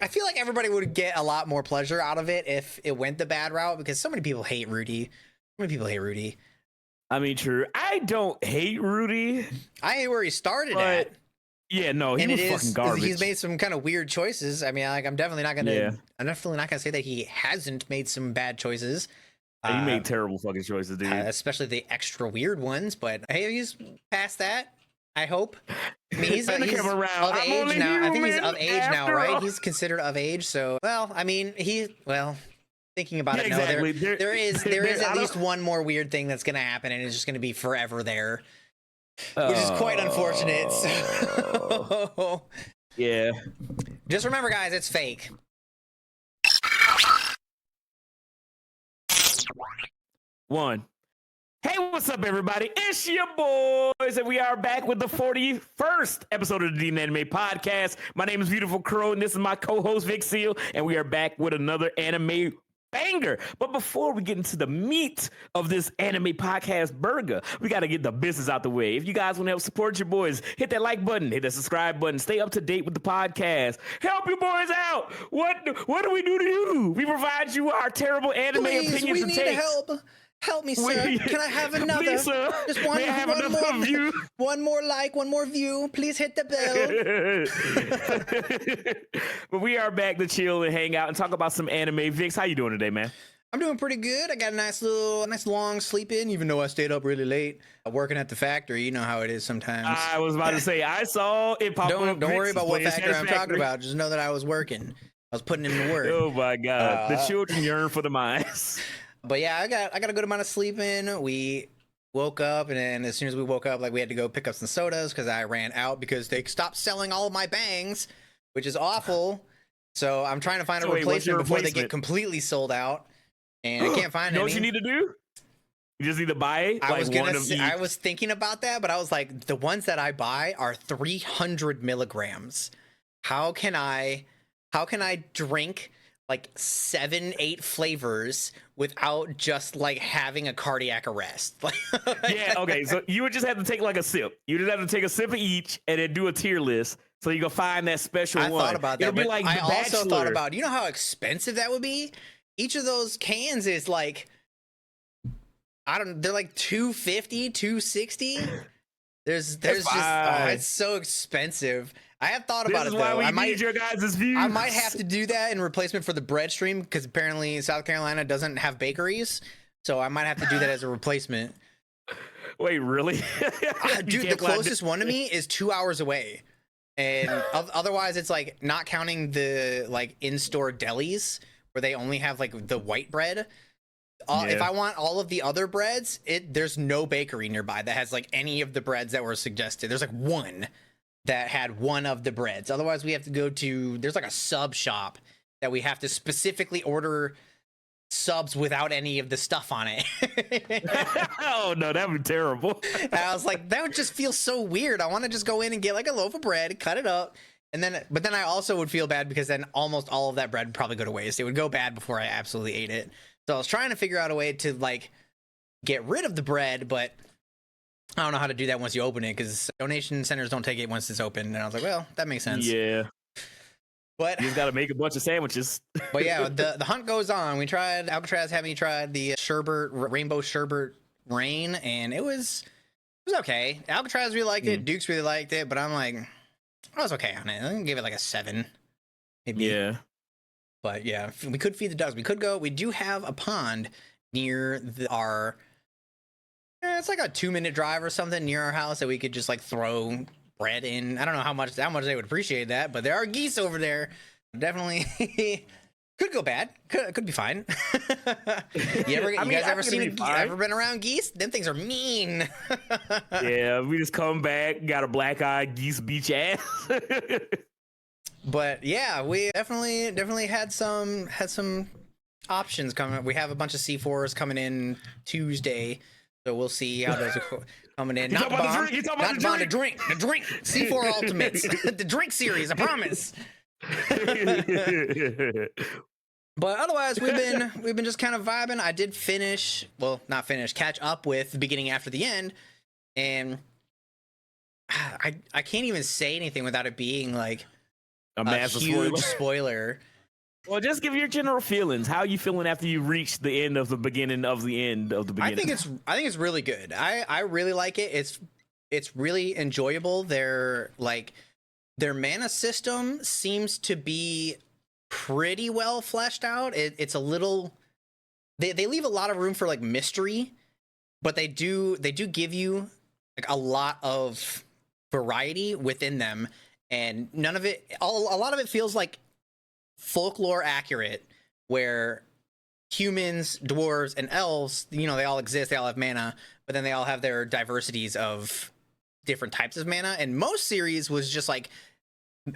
I feel like everybody would get a lot more pleasure out of it if it went the bad route, because so many people hate Rudy. So many people hate Rudy. I mean, true. I don't hate Rudy. I hate where he started at. Yeah, no, he was fucking garbage. He's made some kind of weird choices. I mean, like, I'm definitely not gonna say that he hasn't made some bad choices. He made terrible fucking choices, dude. Especially the extra weird ones. But hey, he's past that, I hope. I mean, he's of age now. I think he's of age now, right? He's considered of age. So, well, I mean, thinking about it, exactly. No, there is at least one more weird thing that's gonna happen, and it's just gonna be forever there. Which is quite unfortunate. So, yeah. Just remember, guys, it's fake. One. Hey, what's up, everybody? It's your boys, and we are back with the 41st episode of the DNAnime podcast. My name is Beautiful Crow, and this is my co-host, Vic Seal, and we are back with another anime banger. But before we get into the meat of this anime podcast burger, we got to get the business out the way. If you guys want to help support your boys, hit that like button, hit that subscribe button, stay up to date with the podcast, help your boys out. What do we do to you? We provide you our terrible anime opinions we and need takes. Help me, sir. Can I have another? Please, sir. Just one more view. One more like, one more view. Please hit the bell. But we are back to chill and hang out and talk about some anime. Vix, how you doing today, man? I'm doing pretty good. I got a nice long sleep in, even though I stayed up really late working at the factory. You know how it is sometimes. I was about to say, I saw it pop up. Don't worry about what factory I'm talking about. Just know that I was working. I was putting in the work. Oh my God. The children yearn for the mines. But yeah, I got a good amount of sleep in. We woke up, and then as soon as we woke up, like, we had to go pick up some sodas because I ran out because they stopped selling all of my bangs, which is awful. So I'm trying to find a replacement before they get completely sold out, and I can't find any. You know what you need to do? You just need to buy I was thinking about that, but I was like, the ones that I buy are 300 milligrams. How can I drink like 7-8 flavors without just like having a cardiac arrest? Yeah, okay. So you would just have to take like a sip. You just have to take a sip of each and then do a tier list. So you can find that special one. I thought about that. It'll be like I also thought about, you know how expensive that would be? Each of those cans is like, they're like $250, $260. There's just, it's so expensive. I have thought about it, though. I might your guys' views. I might have to do that in replacement for the bread stream, because apparently South Carolina doesn't have bakeries, so I might have to do that as a replacement. Wait, really? Dude, the closest one to me is 2 hours away, and otherwise it's like, not counting the like in-store delis where they only have like the white bread. If I want all of the other breads, there's no bakery nearby that has like any of the breads that were suggested. There's like one that had one of the breads. Otherwise, we have to go to, there's like a sub shop that we have to specifically order subs without any of the stuff on it. Oh no, that'd be terrible. And I was like, that would just feel so weird. I want to just go in and get like a loaf of bread, cut it up, but then I also would feel bad because then almost all of that bread would probably go to waste. It would go bad before I absolutely ate it. So I was trying to figure out a way to like get rid of the bread, but I don't know how to do that once you open it, because donation centers don't take it once it's open. And I was like, well, that makes sense. Yeah. But you just got to make a bunch of sandwiches. But yeah, the hunt goes on. We tried, Alcatraz had me try the rainbow sherbet rain, and it was okay. Alcatraz really liked it. Dukes really liked it, but I'm like, I was okay on it. I give it like a 7. Maybe. Yeah. But yeah, we could feed the ducks. We do have a pond near our, it's like a 2-minute drive or something near our house that we could just like throw bread in. I don't know how much they would appreciate that, but there are geese over there. Definitely could go bad. Could be fine. You guys ever been around geese? Them things are mean. Yeah, we just come back, got a black-eyed geese beach ass. But yeah, we definitely had some options coming. We have a bunch of C4s coming in Tuesday, so we'll see how those are coming in. Not the drink. C4 Ultimates, the drink series. I promise. But otherwise, we've been just kind of vibing. I did catch up with the beginning after the end, and I can't even say anything without it being like A massive huge spoiler. Well, just give your general feelings. How are you feeling after you reach the end of the beginning of the end of the beginning? I think it's really good. I really like it. It's really enjoyable. Their mana system seems to be pretty well fleshed out. It's a little they leave a lot of room for like mystery, but they do give you like a lot of variety within them, and none of it a lot of it feels like folklore accurate, where humans, dwarves, and elves, you know, they all exist, they all have mana, but then they all have their diversities of different types of mana. And most series was just like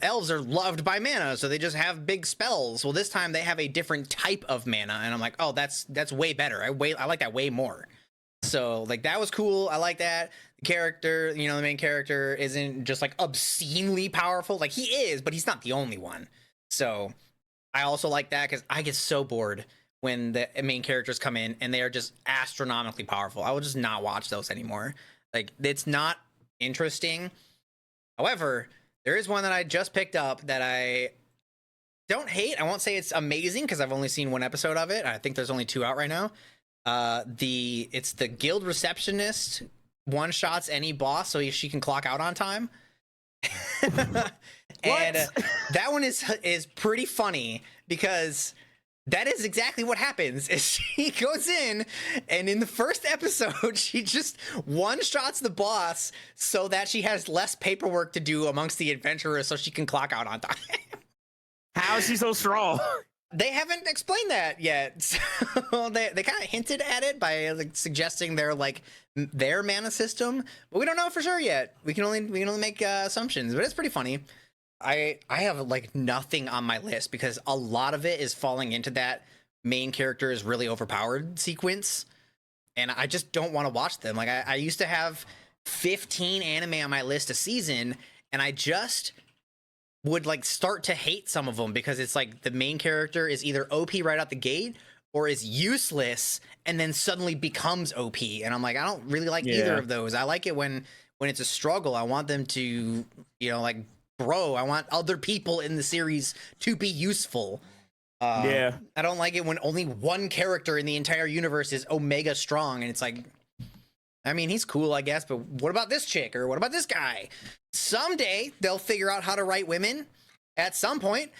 elves are loved by mana, so they just have big spells. Well, this time they have a different type of mana, and I'm like, oh, that's way better. I like that way more. So like that was cool. I like that. The character, you know, the main character isn't just like obscenely powerful. Like he is, but he's not the only one. So I also like that because I get so bored when the main characters come in and they are just astronomically powerful. I will just not watch those anymore. Like, it's not interesting. However, there is one that I just picked up that I don't hate. I won't say it's amazing because I've only seen one episode of it. I think there's only 2 out right now. It's the guild receptionist one-shots any boss so she can clock out on time. And that one is pretty funny because that is exactly what happens. Is she goes in, and in the first episode she just one-shots the boss so that she has less paperwork to do amongst the adventurers so she can clock out on time. How is she so strong? They haven't explained that yet. So they kind of hinted at it by like suggesting their mana system, but we don't know for sure yet. We can only make assumptions, but it's pretty funny. I have like nothing on my list because a lot of it is falling into that main character is really overpowered sequence, and I just don't want to watch them. Like I used to have 15 anime on my list a season, and I just would like start to hate some of them because it's like the main character is either OP right out the gate or is useless and then suddenly becomes OP, and I'm like, I don't really like either of those. I like it when it's a struggle. I want them to, you know, like grow. I want other people in the series to be useful. I don't like it when only one character in the entire universe is omega strong, and it's like, I mean, he's cool, I guess, but what about this chick, or what about this guy? Someday they'll figure out how to write women at some point.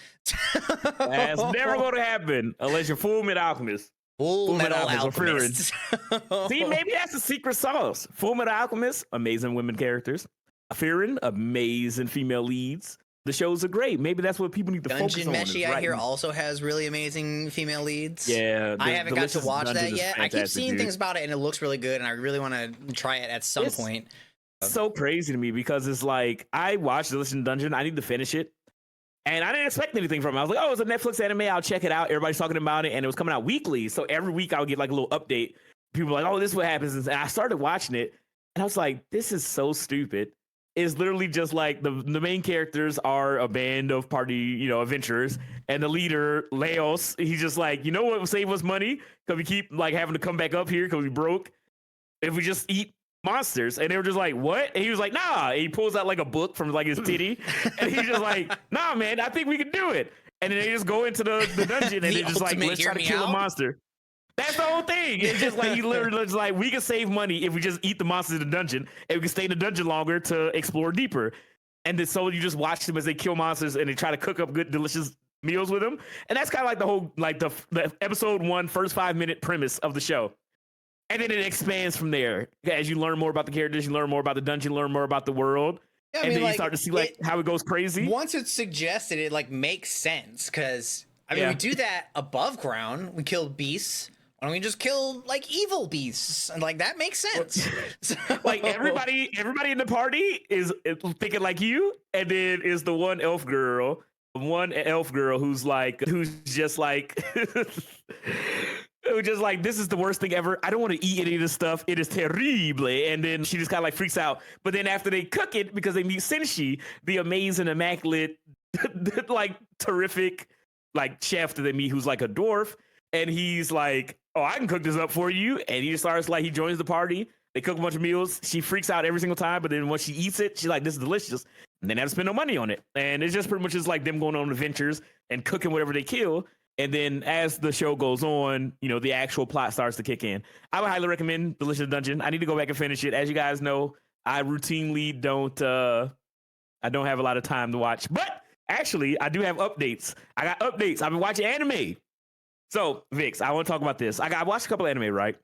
That's never going to happen unless you're Full Metal Alchemist. Full Metal Alchemist. See, maybe that's the secret sauce. Full Metal Alchemist, amazing women characters. Frieren, amazing female leads. The shows are great. Maybe that's what people need to focus on. Dungeon Meshi, I hear, also has really amazing female leads. Yeah, I haven't got to watch that yet. I keep seeing things about it, and it looks really good, and I really want to try it at some point. It's so crazy to me because it's like, I watched Delicious Dungeon. I need to finish it. And I didn't expect anything from it. I was like, oh, it's a Netflix anime. I'll check it out. Everybody's talking about it, and it was coming out weekly. So every week I would get like a little update. People were like, oh, this is what happens. And I started watching it, and I was like, this is so stupid. It's literally just like the main characters are a band of party, you know, adventurers, and the leader, Laos, he's just like, you know what will save us money? Because we keep like having to come back up here because we broke. If we just eat monsters. And they were just like, what? And he was like, nah. And he pulls out like a book from like his titty, and he's just like, nah, man, I think we can do it. And then they just go into the dungeon, and they're just like, let's try to kill a monster. That's the whole thing. It's just like, he literally just like, we can save money if we just eat the monsters in the dungeon, and we can stay in the dungeon longer to explore deeper. And then so you just watch them as they kill monsters, and they try to cook up good, delicious meals with them. And that's kind of like the whole, like the episode 1 first 5-minute premise of the show. And then it expands from there. As you learn more about the characters, you learn more about the dungeon, learn more about the world. Yeah, and then like, you start to see like how it goes crazy. Once it's suggested, it like makes sense, because I mean, we do that above ground. We kill beasts. Why don't we just kill like evil beasts? And like that makes sense. Like everybody in the party is thinking like you, and then is the one elf girl who's just like who's just like, this is the worst thing ever. I don't want to eat any of this stuff. It is terrible. And then she just kind of like freaks out. But then after they cook it, because they meet Senshi, the amazing, immaculate, like terrific, like chef that they meet, who's like a dwarf. And he's like, oh, I can cook this up for you. And he just starts like, he joins the party. They cook a bunch of meals. She freaks out every single time. But then once she eats it, she's like, this is delicious. And they never spend no money on it. And it's just pretty much just like them going on adventures and cooking whatever they kill. And then as the show goes on, you know, the actual plot starts to kick in. I would highly recommend Delicious Dungeon. I need to go back and finish it. As you guys know, I routinely don't have a lot of time to watch. But actually, I do have updates. I got updates. I've been watching anime. So, Vix, I want to talk about this. I watched a couple of anime, right?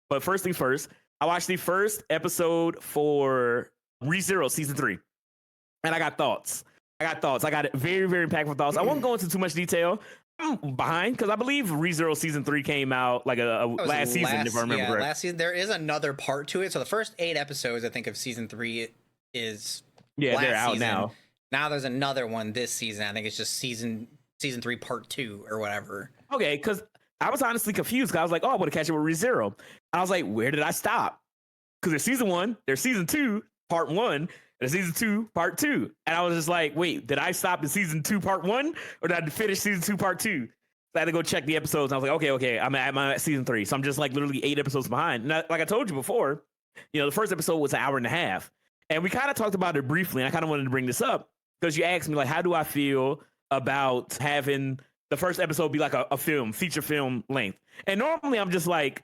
But first things first, I watched the first episode for ReZero Season 3. And I got thoughts. I got very, very impactful thoughts. I won't go into too much detail. I'm behind because I believe ReZero Season 3 came out like a last season, if I remember correctly. Last season. There is another part to it. So the first 8 episodes, I think, of Season 3 is they're out season. now. Now there's another one this season. I think it's just season 3 part 2 or whatever. Okay, because I was honestly confused. Cause I was like, oh, I want to catch it with ReZero. And I was like, where did I stop? Because there's Season 1, there's Season 2, Part 1, and Season 2, Part 2. And I was just like, wait, did I stop in Season 2, Part 1? Or did I finish Season 2, Part 2? So I had to go check the episodes. And I was like, okay, I'm at Season 3. So I'm just like literally 8 episodes behind. And like I told you before, you know, the first episode was an hour and a half. And we kind of talked about it briefly. And I kind of wanted to bring this up because you asked me, like, how do I feel about having the first episode be like a film, feature film length? And normally I'm just like,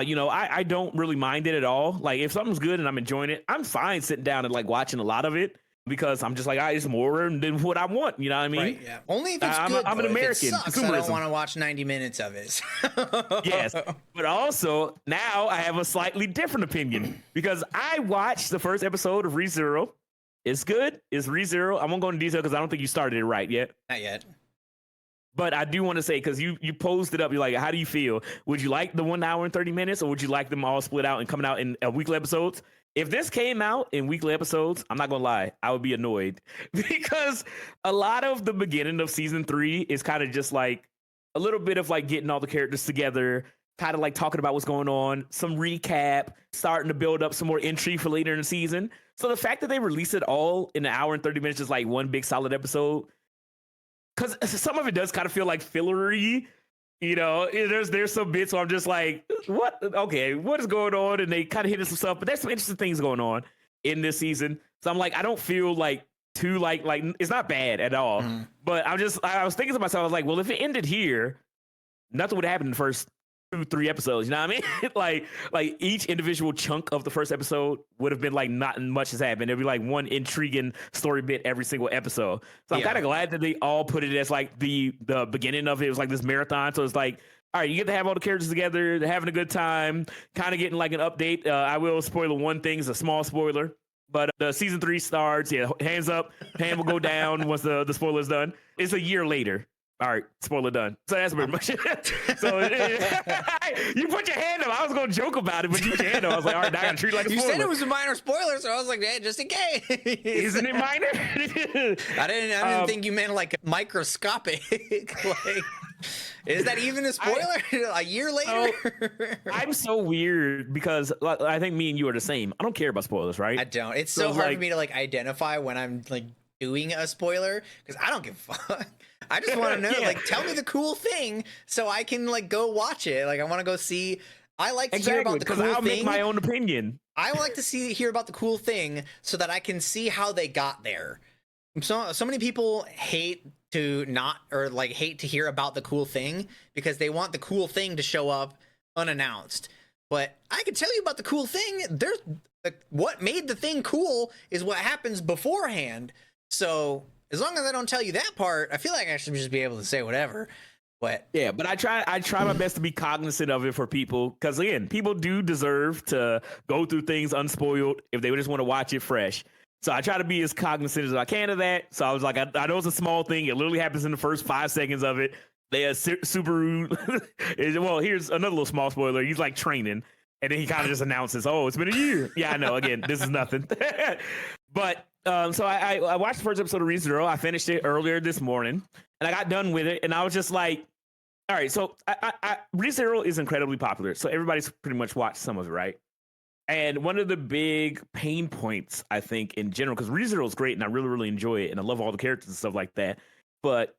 you know, I don't really mind it at all. Like if something's good and I'm enjoying it, I'm fine sitting down and like watching a lot of it because I'm just like, it's more than what I want. You know what I mean? Right, yeah. Only if it's good. I'm an American. If it sucks, I don't want to watch 90 minutes of it. Yes, but also now I have a slightly different opinion because I watched the first episode of ReZero. It's good. It's ReZero. I won't go into detail because I don't think you started it right yet. Not yet. But I do want to say, because you posed it up, you're like, how do you feel? Would you like the 1 hour and 30 minutes, or would you like them all split out and coming out in weekly episodes? If this came out in weekly episodes, I'm not going to lie, I would be annoyed. Because a lot of the beginning of Season 3 is kind of just like a little bit of like getting all the characters together, kind of like talking about what's going on, some recap, starting to build up some more intrigue for later in the season. So the fact that they release it all in an hour and 30 minutes, just like one big solid episode, because some of it does kind of feel like fillery, you know. There's some bits where I'm just like, what? Okay, what is going on? And they kind of hit some stuff, but there's some interesting things going on in this season. So I'm like, I don't feel like too like it's not bad at all. Mm-hmm. But I was thinking to myself, I was like, well, if it ended here, nothing would happen in the first 2-3 episodes. You know what I mean? like each individual chunk of the first episode would have been like not much has happened. There'd be like one intriguing story bit every single episode. So I'm kind of glad that they all put it as like the beginning of it. It was like this marathon. So it's like, all right, you get to have all the characters together. They're having a good time, kind of getting like an update. I will spoil one thing. It's a small spoiler. But the Season 3 starts. Yeah, hands up. Hand will go down once the spoiler's done. It's a year later. All right, spoiler done. So that's pretty much it. So you put your hand up. I was going to joke about it, but you put your hand up. I was like, all right, now I got to treat it like a spoiler. You said it was a minor spoiler, so I was like, hey, just in case. Isn't it minor? I didn't think you meant like microscopic. Like, is that even a spoiler? A year later? I'm so weird because I think me and you are the same. I don't care about spoilers, right? I don't. It's so hard for me to like identify when I'm like doing a spoiler because I don't give a fuck. I just want to know, like, tell me the cool thing so I can like go watch it. Like, I want to go see. I like to hear about the cool thing. I'll make my own opinion. I like to hear about the cool thing so that I can see how they got there. So many people hate to hear about the cool thing because they want the cool thing to show up unannounced. But I can tell you about the cool thing. There's what made the thing cool is what happens beforehand. So as long as I don't tell you that part, I feel like I should just be able to say whatever. But yeah, but I try my best to be cognizant of it for people, because again, people do deserve to go through things unspoiled if they just want to watch it fresh. So I try to be as cognizant as I can of that. So I was like, I know it's a small thing. It literally happens in the first 5 seconds of it. Subaru. Well, here's another little small spoiler. He's like training, and then he kind of just announces, "Oh, it's been a year." Yeah, I know. Again, this is nothing. But so I watched the first episode of ReZero. I finished it earlier this morning, and I got done with it, and I was just like, all right, so ReZero is incredibly popular, so everybody's pretty much watched some of it, right? And one of the big pain points, I think, in general, because ReZero is great, and I really, really enjoy it, and I love all the characters and stuff like that, but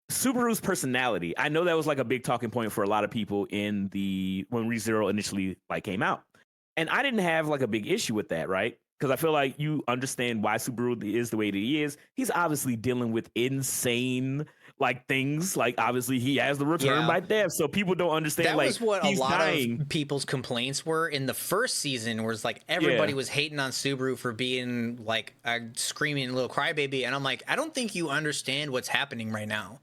Subaru's personality, I know that was like a big talking point for a lot of people when ReZero initially like came out. And I didn't have like a big issue with that, right? because I feel like you understand why Subaru is the way that he is. He's obviously dealing with insane like things. Like obviously he has the return by death, so people don't understand. That like was what he's a lot dying. of people's complaints were in the first season, where it's like everybody was hating on Subaru for being like a screaming little crybaby, and I'm like, I don't think you understand what's happening right now.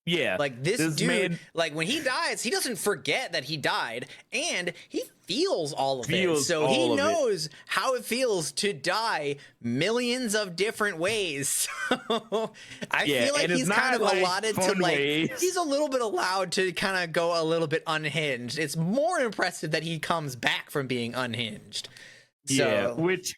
Yeah, like this dude, man, like when he dies, he doesn't forget that he died, and he feels all of it. So he knows how it feels to die millions of different ways. I feel like he's kind of allotted to like he's a little bit allowed to kind of go a little bit unhinged. It's more impressive that he comes back from being unhinged. So, which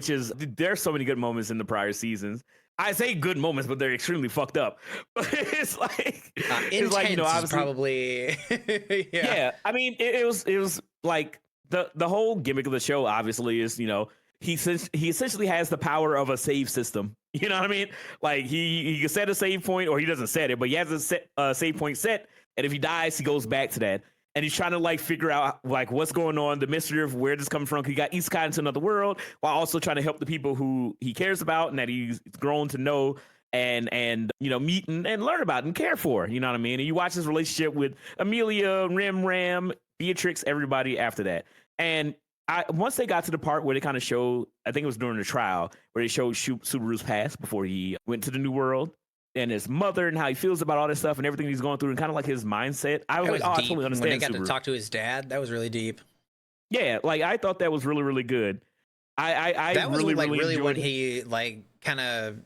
is, there's so many good moments in the prior seasons. I say good moments, but they're extremely fucked up. But it's like, it's like, you know, obviously, probably, yeah. I mean, it was like the whole gimmick of the show. Obviously, is, you know, he essentially has the power of a save system. You know what I mean? Like he can set a save point, or he doesn't set it, but he has a save point set, and if he dies, he goes back to that. And he's trying to like figure out like what's going on, the mystery of where this coming from. He got isekai into another world, while also trying to help the people who he cares about and that he's grown to know and you know, meet and learn about and care for. You know what I mean? And you watch his relationship with Amelia, Ram, Beatrix, everybody after that. And once they got to the part where they kind of showed, I think it was during the trial, where they showed Subaru's past before he went to the new world, and his mother and how he feels about all this stuff and everything he's going through, and kind of like his mindset. I was like, oh, I totally understand. When they got to talk to his dad, that was really deep. Yeah, like I thought that was really, really good. That was really when it. he like kind of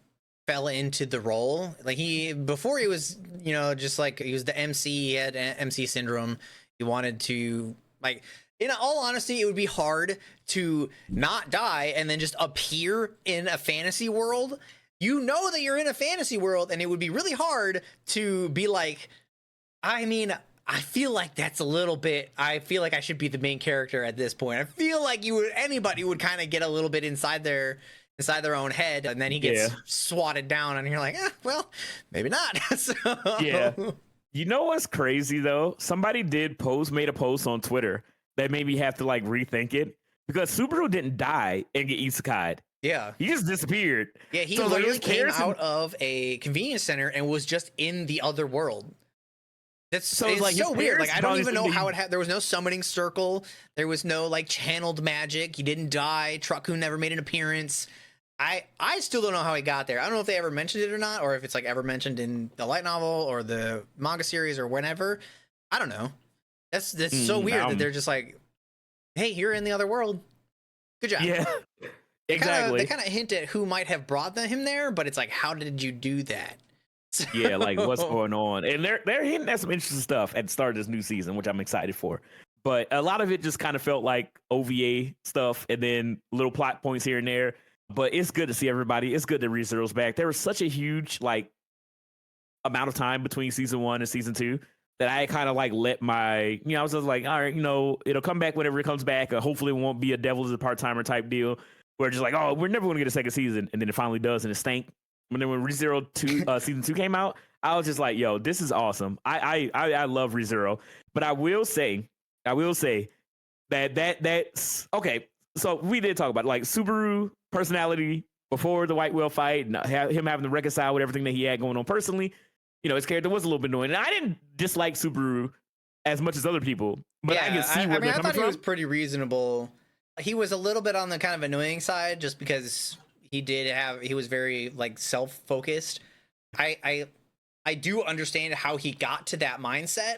fell into the role. Like before he was, you know, just like he was the MC, he had MC syndrome. He wanted to, like, in all honesty, it would be hard to not die and then just appear in a fantasy world. You know that you're in a fantasy world, and it would be really hard to be like, I mean, I feel like that's a little bit, I feel like I should be the main character at this point. I feel like anybody would kind of get a little bit inside their own head, and then he gets swatted down, and you're like, well, maybe not. So. Yeah. You know what's crazy though? Somebody made a post on Twitter that made me have to like rethink it, because Subaru didn't die and get isekai'd. Yeah, he just disappeared. Yeah, he literally came out of a convenience center and was just in the other world. That's so weird. Like, I don't even know how there was no summoning circle. There was no like channeled magic. He didn't die. Truckun never made an appearance. I still don't know how he got there. I don't know if they ever mentioned it or not, or if it's like ever mentioned in the light novel or the manga series or whenever. I don't know. That's so weird that they're just like, hey, you're in the other world. Good job. Yeah. Exactly. They kind of hint at who might have brought him there, but it's like, how did you do that? Yeah, like what's going on? And they're hinting at some interesting stuff at the start of this new season, which I'm excited for. But a lot of it just kind of felt like OVA stuff, and then little plot points here and there. But it's good to see everybody. It's good that ReZero's back. There was such a huge like amount of time between season 1 and season 2 that I kind of like let I was just like, all right, you know, it'll come back whenever it comes back. Hopefully it won't be a Devil's a part-timer type deal. We're just like, oh, we're never going to get a second season, and then it finally does, and it stank. And then when ReZero 2 season 2 came out, I was just like, yo, this is awesome. I love ReZero, but I will say that's okay. So we did talk about like Subaru personality before the White Whale fight, and him having to reconcile with everything that he had going on personally. You know, his character was a little bit annoying, and I didn't dislike Subaru as much as other people, but I can see where they're coming from. I thought he was pretty reasonable. He was a little bit on the kind of annoying side just because he was very like self-focused. I do understand how he got to that mindset.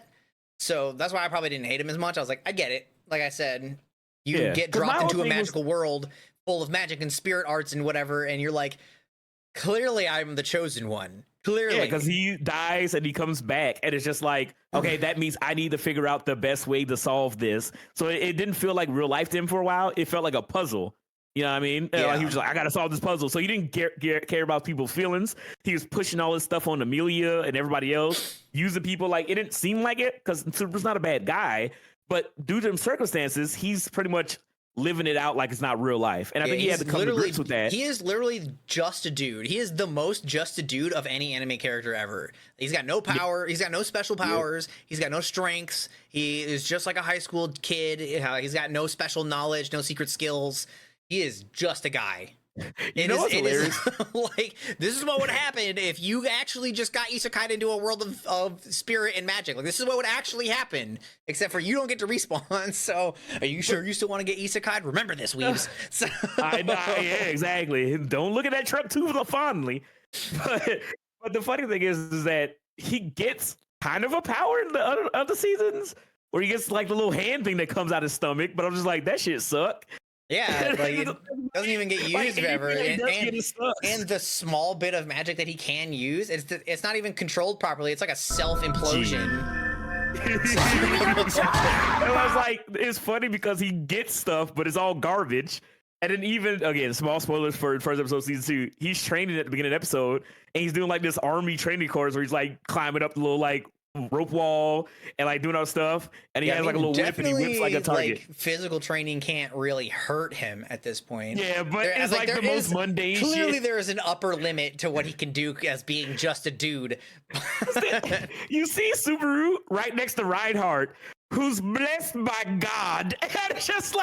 So that's why I probably didn't hate him as much. I was like, I get it. Like I said, you get dropped into a magical world full of magic and spirit arts and whatever, and you're like, clearly I'm the chosen one. Clearly. Yeah, because he dies and he comes back, and it's just like, okay, that means I need to figure out the best way to solve this. So it didn't feel like real life to him for a while. It felt like a puzzle. You know what I mean? Yeah. He was like, I got to solve this puzzle. So he didn't care about people's feelings. He was pushing all this stuff on Amelia and everybody else, using people. Like, it didn't seem like it, because Super's not a bad guy, but due to them circumstances, he's pretty much living it out like it's not real life. And I think he had to come to grips with that. He is literally just a dude. He is the most just a dude of any anime character ever. He's got no power. He's got no special powers. He's got no strengths. He is just like a high school kid. He's got no special knowledge, no secret skills. He is just a guy. You know what's hilarious? Like, this is what would happen if you actually just got isekai into a world of spirit and magic. Like, this is what would actually happen, except for you don't get to respawn. So, are you sure you still want to get isekai? Remember this, weebs. So. I know, yeah, exactly. Don't look at that Trope too fondly. But the funny thing is that he gets kind of a power in the other seasons, where he gets like the little hand thing that comes out his stomach. But I'm just like, that shit suck. Yeah, like it doesn't even get used ever, and the small bit of magic that he can use, it's not even controlled properly. It's like a self implosion. I was like, it's funny because he gets stuff, but it's all garbage. And then even again, small spoilers for first episode season 2. He's training at the beginning of the episode, and he's doing like this army training course where he's like climbing up the little like rope wall and like doing all stuff, and he has like a little whip and he whips like a target. Like, physical training can't really hurt him at this point. Yeah, but it's like the most mundane clearly shit. There is an upper limit to what he can do as being just a dude. You see Subaru right next to Reinhardt, who's blessed by God, and it's just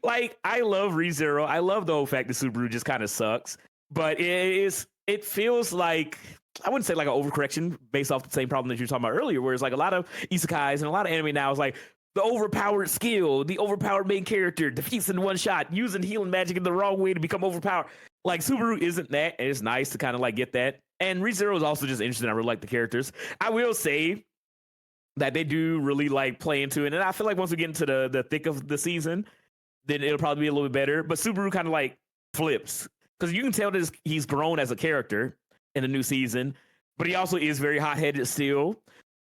like I love ReZero. I love the whole fact that Subaru just kind of sucks, but it feels like, I wouldn't say like an overcorrection based off the same problem that you were talking about earlier, where it's like a lot of isekais and a lot of anime now is like the overpowered skill, the overpowered main character defeats in one shot, using healing magic in the wrong way to become overpowered. Like, Subaru isn't that, and it's nice to kind of like get that. And ReZero is also just interesting. I really like the characters. I will say that they do really like play into it, and I feel like once we get into the thick of the season, then it'll probably be a little bit better. But Subaru kind of like flips, because you can tell that he's grown as a character in the new season, but he also is very hot-headed still.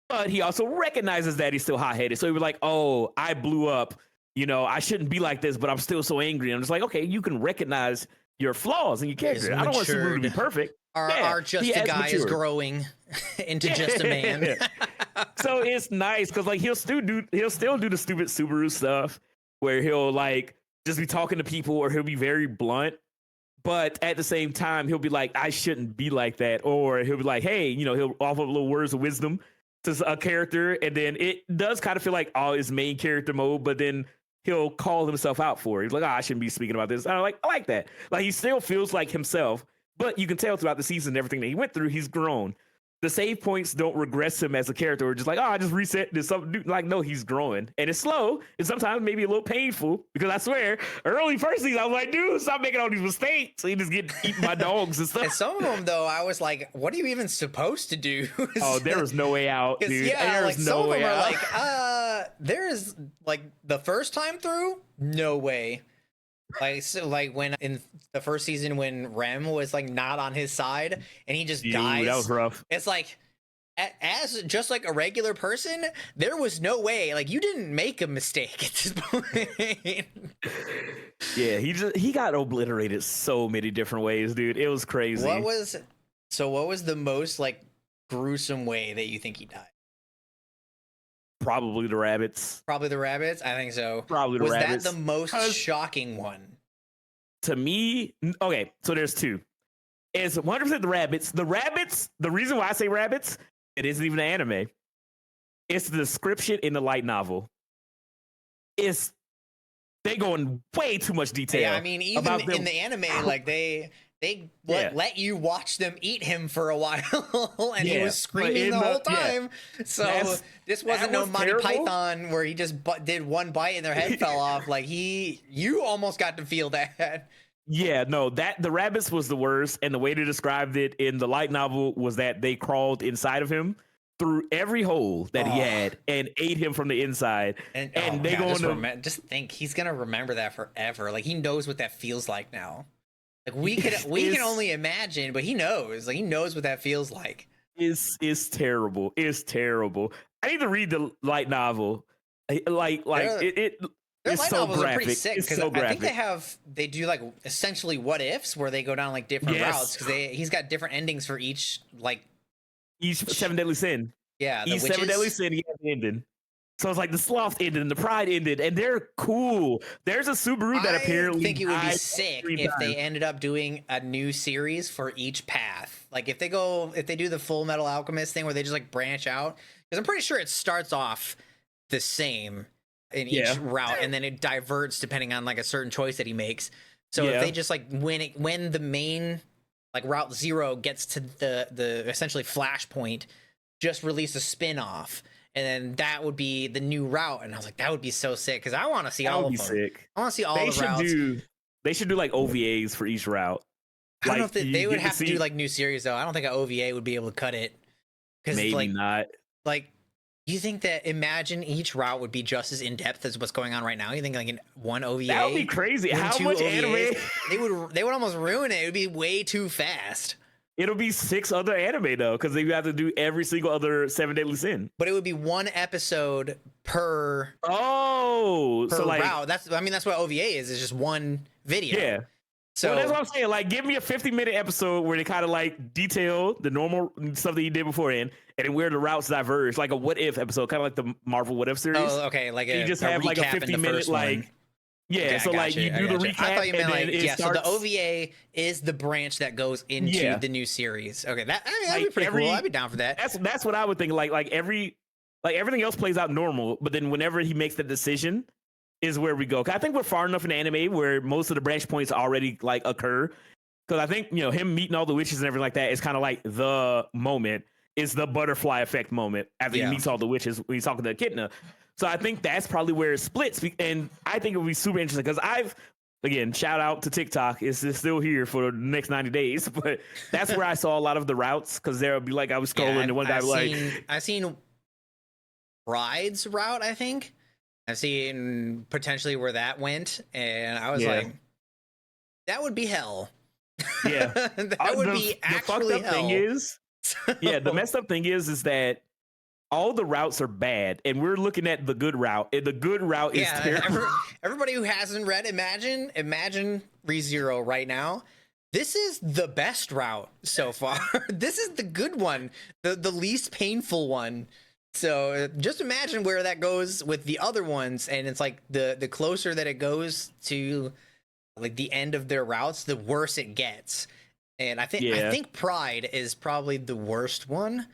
But he also recognizes that he's still hot-headed. So he was like, oh, I blew up. You know, I shouldn't be like this, but I'm still so angry. And I'm just like, okay, you can recognize your flaws in your character. I don't want Subaru to be perfect. Our just a guy is growing into just a man. So it's nice because like he'll still do the stupid Subaru stuff where he'll like just be talking to people, or he'll be very blunt. But at the same time, he'll be like, I shouldn't be like that. Or he'll be like, hey, you know, he'll offer little words of wisdom to a character. And then it does kind of feel like all his main character mode, but then he'll call himself out for it. He's like, I shouldn't be speaking about this. And I like that. Like, he still feels like himself, but you can tell throughout the season and everything that he went through, he's grown. The save points don't regress him as a character, or just like, I just reset this something. Like, no, he's growing, and it's slow, and sometimes maybe a little painful. Because I swear, early first season, I was like, dude, stop making all these mistakes. So he just get eaten by dogs and stuff. And some of them, though, I was like, what are you even supposed to do? Oh, there was no way out, dude. Yeah, like some of them are like, there is like the first time through, no way. Like, so, like when in the first season when Rem was like not on his side and he just dies, that was rough. It's like, as just like a regular person, there was no way. Like, you didn't make a mistake at this point. Yeah, he got obliterated so many different ways, dude. It was crazy. What was the most like gruesome way that you think he died? Probably the rabbits. Probably the rabbits? I think so. Probably the rabbits. Was that the most shocking one? To me, okay, so there's two. It's 100% the rabbits. The rabbits, the reason why I say rabbits, it isn't even an anime. It's the description in the light novel. They go in way too much detail. Yeah, I mean, even in the anime, like they let you watch them eat him for a while, and he was screaming the whole time. Yeah. So this wasn't no Monty Python where he just did one bite and their head fell off. Like, you almost got to feel that. Yeah, no, the rabbits was the worst, and the way they described it in the light novel was that they crawled inside of him through every hole that he had and ate him from the inside. And they go on just think he's gonna remember that forever. Like, he knows what that feels like now. Like, we can only imagine, but he knows. Like, he knows what that feels like. It's terrible. It's terrible. I need to read the light novel. It's so graphic. Are pretty sick, it's so graphic. I think they do like essentially what ifs where they go down like different routes, because he's got different endings for each Seven Deadly Sin. Yeah, each Seven Deadly Sin he has an ending. So it's like the sloth ended and the pride ended, and they're cool. There's a Subaru that apparently. I think it would be sick if they ended up doing a new series for each path. Like, if they do the Full Metal Alchemist thing where they just like branch out, because I'm pretty sure it starts off the same, in each route, and then it diverts depending on like a certain choice that he makes. So if they just like when the main like Route Zero gets to the essentially flashpoint, just release a spin-off, and then that would be the new route. And I was like, that would be so sick because I want to see all of them. Sick. I want to see all the routes. They should do like OVAs for each route. I don't know if they would have to do like new series though. I don't think an OVA would be able to cut it. Maybe like, not. Like, you think that imagine each route would be just as in depth as what's going on right now? You think like in one OVA? That would be crazy. How much OVAs, anime? They would almost ruin it. It would be way too fast. It'll be 6 other anime though, because you have to do every single other 7 Deadly Sin. But it would be 1 episode per. So like route. That's what OVA is. It's just one video. Yeah. So that's what I'm saying. Like, give me a 50-minute episode where they kind of like detail the normal stuff that you did beforehand, and then where the routes diverge, like a what if episode, kind of like the Marvel What If series. Oh, okay. Like you just have like a 50-minute like. Yeah, okay, so like you do the recap. I thought you meant like so the OVA is the branch that goes into the new series. Okay, that'd be pretty cool. I'd be down for that. That's what I would think. Like everything else plays out normal, but then whenever he makes the decision is where we go. I think we're far enough in anime where most of the branch points already like occur. Because I think him meeting all the witches and everything like that is kind of like the moment. Is the butterfly effect moment after he meets all the witches when he's talking to Echidna. So I think that's probably where it splits. And I think it would be super interesting because again, shout out to TikTok. It's still here for the next 90 days. But that's where I saw a lot of the routes because there would be like, I was scrolling and one guy I've seen Bride's route, I think. I've seen potentially where that went. And I was like, that would be hell. Yeah. that would be actually hell. Thing is, the messed up thing is that all the routes are bad, and we're looking at the good route. And the good route is terrible. Everybody who hasn't read Imagine ReZero right now. This is the best route so far. This is the good one, the least painful one. So just imagine where that goes with the other ones, and it's like the closer that it goes to like the end of their routes, the worse it gets. And I think Pride is probably the worst one,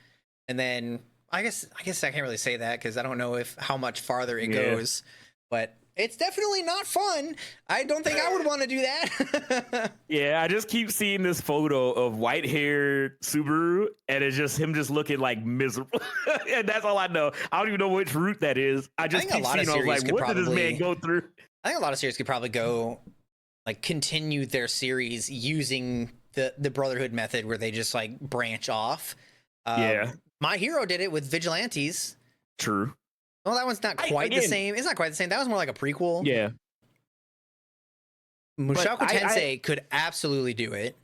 and then. I guess I can't really say that because I don't know how much farther it goes, but it's definitely not fun. I don't think I would want to do that. Yeah, I just keep seeing this photo of white-haired Subaru, and it's just him just looking like miserable. And that's all I know. I don't even know which route that is. I just keep seeing. I was like, what did this man go through? I think a lot of series could probably go like continue their series using the Brotherhood method where they just like branch off. My Hero did it with Vigilantes. True. Well, that one's not quite the same. It's not quite the same. That was more like a prequel. Yeah. Mushoku Tensei could absolutely do it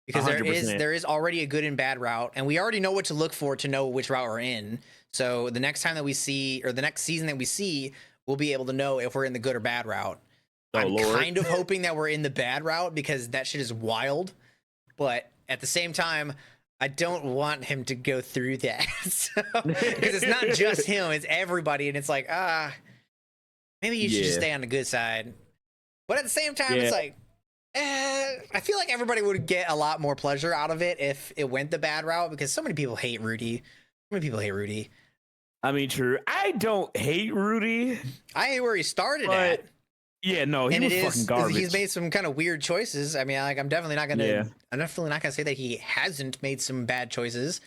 because 100%. there is already a good and bad route, and we already know what to look for to know which route we're in. So the next time that we see, or the next season that we see, we'll be able to know if we're in the good or bad route. I'm kind of hoping that we're in the bad route because that shit is wild, but at the same time, I don't want him to go through that because it's not just him, it's everybody. And it's like, maybe you should just stay on the good side. But at the same time, it's like, I feel like everybody would get a lot more pleasure out of it if it went the bad route because so many people hate Rudy. So many people hate Rudy. I mean, true. I don't hate Rudy. I hate where he started at. Yeah, no, he was fucking garbage. He's made some kind of weird choices. I mean, like I'm definitely not gonna say that he hasn't made some bad choices.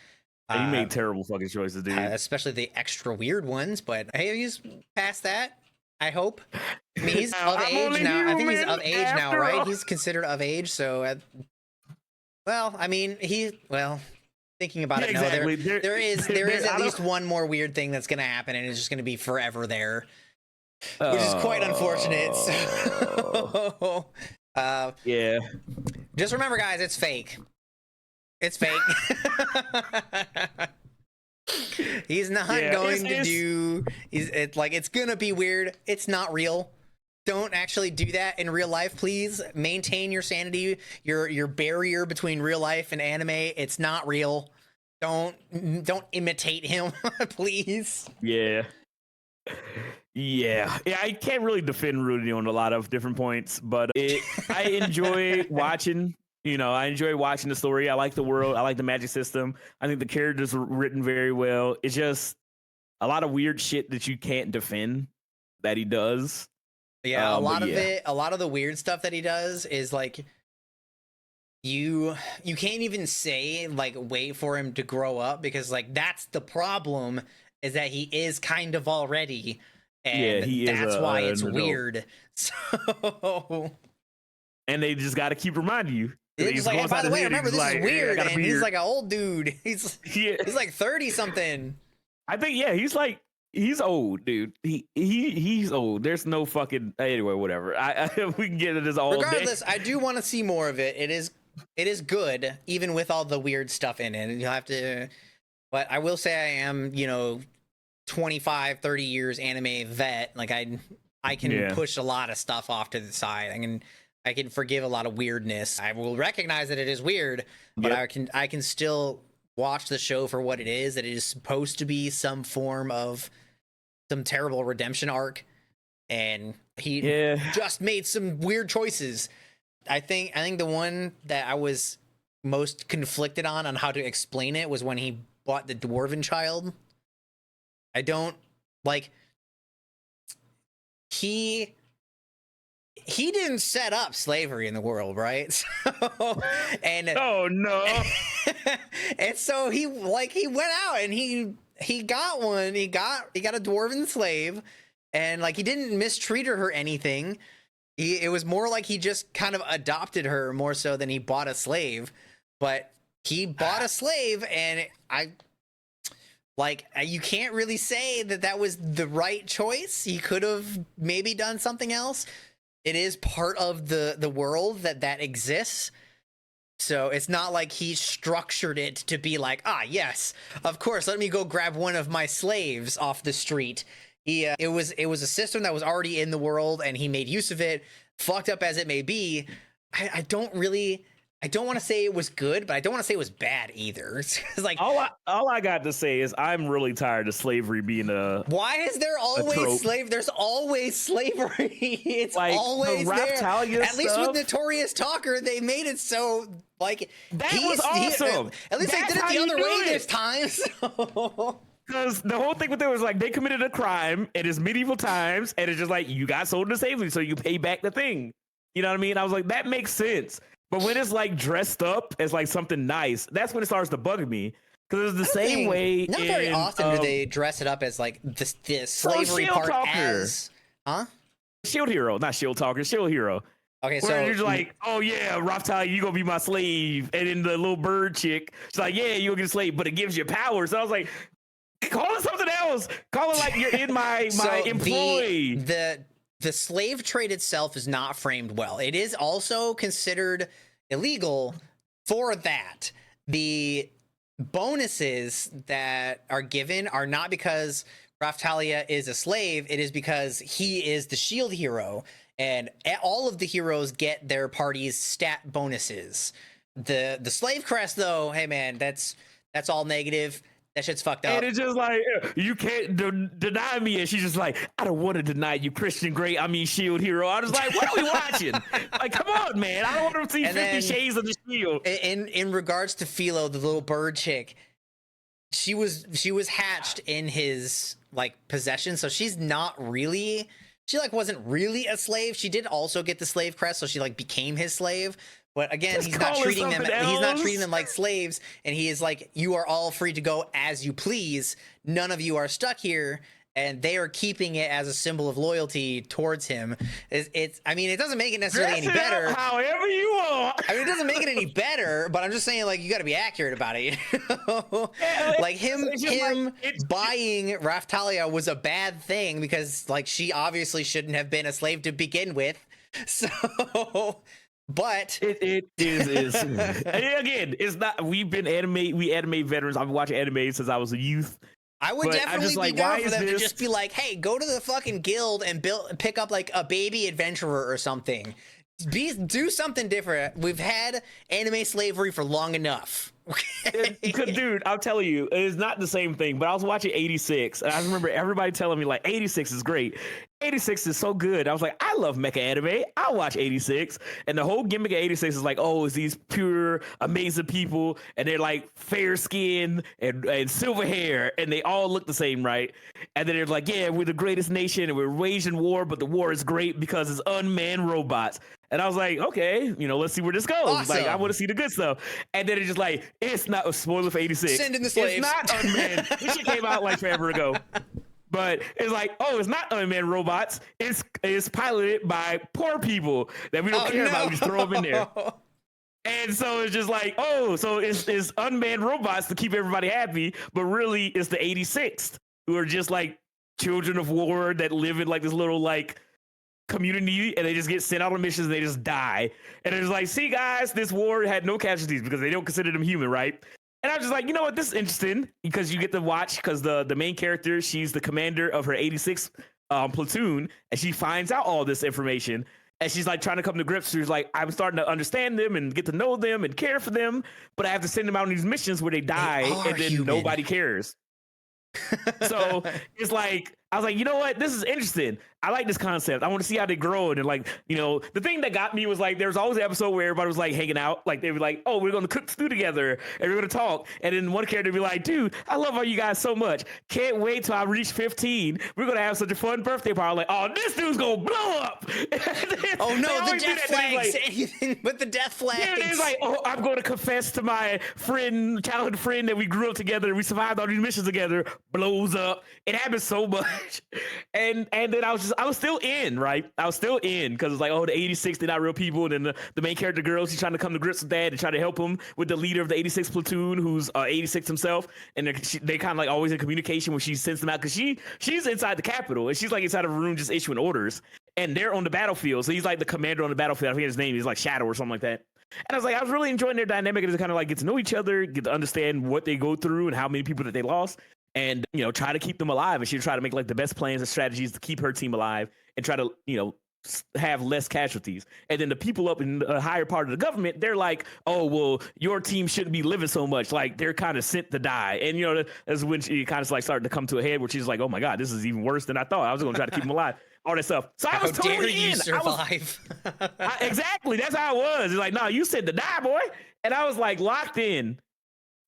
He made terrible fucking choices, dude. Especially the extra weird ones. But hey, he's past that. I hope. I mean, he's of age now. I think he's of age now, right? He's considered of age. So, I mean, thinking about it, exactly. No, there is at least one more weird thing that's gonna happen, and it's just gonna be forever there. Which is quite unfortunate. So, yeah. Just remember, guys, it's fake. It's fake. He's not going to do. It's gonna be weird. It's not real. Don't actually do that in real life, please. Maintain your sanity. Your barrier between real life and anime. It's not real. Don't imitate him, please. Yeah. Yeah, I can't really defend Rudy on a lot of different points, but I enjoy watching. I enjoy watching the story. I like the world. I like the magic system. I think the characters were written very well. It's just a lot of weird shit that you can't defend. that he does. Yeah, a lot of the weird stuff that he does is like you can't even say like wait for him to grow up, because like that's the problem, is that he is kind of already, and that's why it's weird. So and they just got to keep reminding you. It's like, hey, by the way, remember this is weird, and he's like an old dude. He's like 30 something. I think he's old, dude. He's old. There's no fucking anyway. Whatever. We can get into this all. Regardless, day. I do want to see more of it. It is good, even with all the weird stuff in it. And you'll have to. But I will say I am, 25, 30 years anime vet. Like I can push a lot of stuff off to the side. I can forgive a lot of weirdness. I will recognize that it is weird, but I can still watch the show for what it is. That it is supposed to be some form of some terrible redemption arc, and he just made some weird choices. I think the one that I was most conflicted on how to explain it was when he bought the dwarven child. I don't like he didn't set up slavery in the world, right? So, and oh no. And so he went out and he got one. He got a dwarven slave, and like he didn't mistreat her or anything. It was more like he just kind of adopted her more so than he bought a slave. But he bought a slave, and you can't really say that was the right choice. He could have maybe done something else. It is part of the world that exists. So it's not like he structured it to be like, yes, of course, let me go grab one of my slaves off the street. It was a system that was already in the world, and he made use of it, fucked up as it may be. I don't want to say it was good, but I don't want to say it was bad either. It's like all I got to say is I'm really tired of slavery being a. Why is there always slave? There's always slavery. It's like always there. At least with Notorious Talker, they made it so like that was awesome. At least they did it the other way this time. So. Because the whole thing with it was like they committed a crime, and it's medieval times, and it's just like you got sold into slavery, so you pay back the thing. You know what I mean? I was like, that makes sense. But when it's like dressed up as like something nice, that's when it starts to bug me. Because it's the same way. Not very often do they dress it up as like this slavery part as. Huh? Shield Hero, not Shield Talker, Shield Hero. Okay, so you're just like, oh yeah, Raphael, you gonna be my slave, and then the little bird chick, she's like, yeah, you'll get a slave, but it gives you power. So I was like, call it something else. Call it like you're in my employee. The slave trade itself is not framed well. It is also considered illegal for that. The bonuses that are given are not because Raftalia is a slave. It is because he is the shield hero, and all of the heroes get their party's stat bonuses. The slave crest, though, hey man, that's all negative. That shit's fucked up. And it's just like, you can't deny me. And she's just like, I don't want to deny you, Christian Grey. I mean, Shield Hero. I was like, what are we watching? Like, come on, man. I don't want to see 50 Shades of the Shield. In regards to Philo, the little bird chick, she was hatched in his like possession, so she's not really. She like wasn't really a slave. She did also get the slave crest, so she like became his slave. But again, he's not treating them like slaves, and he is like, you are all free to go as you please. None of you are stuck here, and they are keeping it as a symbol of loyalty towards him. I mean, it doesn't make it necessarily any better. However you want. I mean, it doesn't make it any better, but I'm just saying, like, you got to be accurate about it. Like him buying Raftalia was a bad thing because, like, she obviously shouldn't have been a slave to begin with. So. But it is again, it's not. We anime veterans. I've been watching anime since I was a youth. I would definitely be down for them to just be like, hey, go to the fucking guild and pick up like a baby adventurer or something. Do something different. We've had anime slavery for long enough. Dude, I'm telling you, it is not the same thing. But I was watching 86, and I remember everybody telling me like 86 is great. 86 is so good. I was like, I love mecha anime. I'll watch 86. And the whole gimmick of 86 is like, oh, it's these pure, amazing people. And they're like fair skin and silver hair. And they all look the same, right? And then they're like, yeah, we're the greatest nation and we're waging war. But the war is great because it's unmanned robots. And I was like, okay, let's see where this goes. Awesome. Like, I want to see the good stuff. And then it's just like, it's not a spoiler for 86. Send in the slaves. It's not unmanned. This shit came out like forever ago. But it's like, oh, it's not unmanned robots. It's piloted by poor people that we don't care about. We just throw them in there. And so it's just like, oh, so it's unmanned robots to keep everybody happy. But really, it's the 86th who are just like children of war that live in like this little like community, and they just get sent out on missions and they just die. And it's like, see, guys, this war had no casualties because they don't consider them human, right? And I was just like, you know what, this is interesting because you get to watch, because the main character, she's the commander of her 86th platoon, and she finds out all this information, and she's like trying to come to grips. She's like, I'm starting to understand them and get to know them and care for them, but I have to send them out on these missions where they die and then nobody cares. So it's like, I was like, you know what? This is interesting. I like this concept. I want to see how they grow. And like, the thing that got me was like, there was always an episode where everybody was like hanging out. Like they were like, oh, we're going to cook stew together and we're going to talk. And then one character would be like, dude, I love all you guys so much. Can't wait till I reach 15. We're going to have such a fun birthday party. Like, oh, this dude's going to blow up. Oh no, the death flags. Like, anything but the death flags. Yeah, it's like, oh, I'm going to confess to my childhood friend that we grew up together. We survived all these missions together. Blows up. It happens so much. And then I was still in, right? I was still in because it's like, oh, the 86, they're not real people. And then the main character girl, she's trying to come to grips with that and try to help him with the leader of the 86 platoon, who's 86 himself. And they kind of like always in communication when she sends them out, because she's inside the Capitol and she's like inside of a room just issuing orders. And they're on the battlefield. So he's like the commander on the battlefield. I forget his name. He's like Shadow or something like that. And I was like, I was really enjoying their dynamic and to kind of like get to know each other, get to understand what they go through and how many people that they lost. And, try to keep them alive. And she'd try to make like the best plans and strategies to keep her team alive and try to, have less casualties. And then the people up in the higher part of the government, they're like, oh, well, your team shouldn't be living so much. Like they're kind of sent to die. And, that's when she kind of like starting to come to a head where she's like, oh my God, this is even worse than I thought. I was going to try to keep them alive. All that stuff. So I was totally dare you in. survive? Exactly. That's how it was. It's like, no, you said to die, boy. And I was like locked in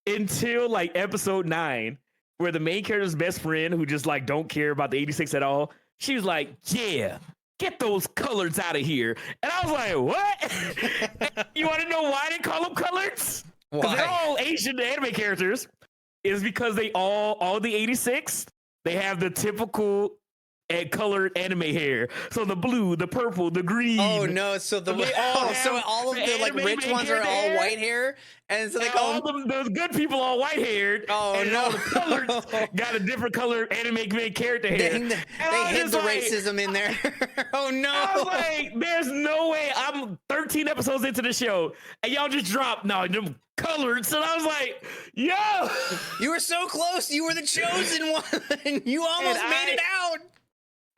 until like episode 9. Where the main character's best friend, who just like don't care about the 86 at all, she was like, yeah, get those coloreds out of here. And I was like, what? You want to know why they call them coloreds? Because they're all Asian anime characters. Is because they all the 86, they have the typical colored anime hair. So the blue, the purple, the green. Oh no! So all of the like rich ones are all white hair, and so they call them the good people all white haired. Oh and no! All the colors got a different color anime main character hair. They hid the racism in there. Oh no! I was like, there's no way. I'm 13 episodes into the show, and y'all just dropped them colored. So I was like, yo, you were so close. You were the chosen one. You almost made it out.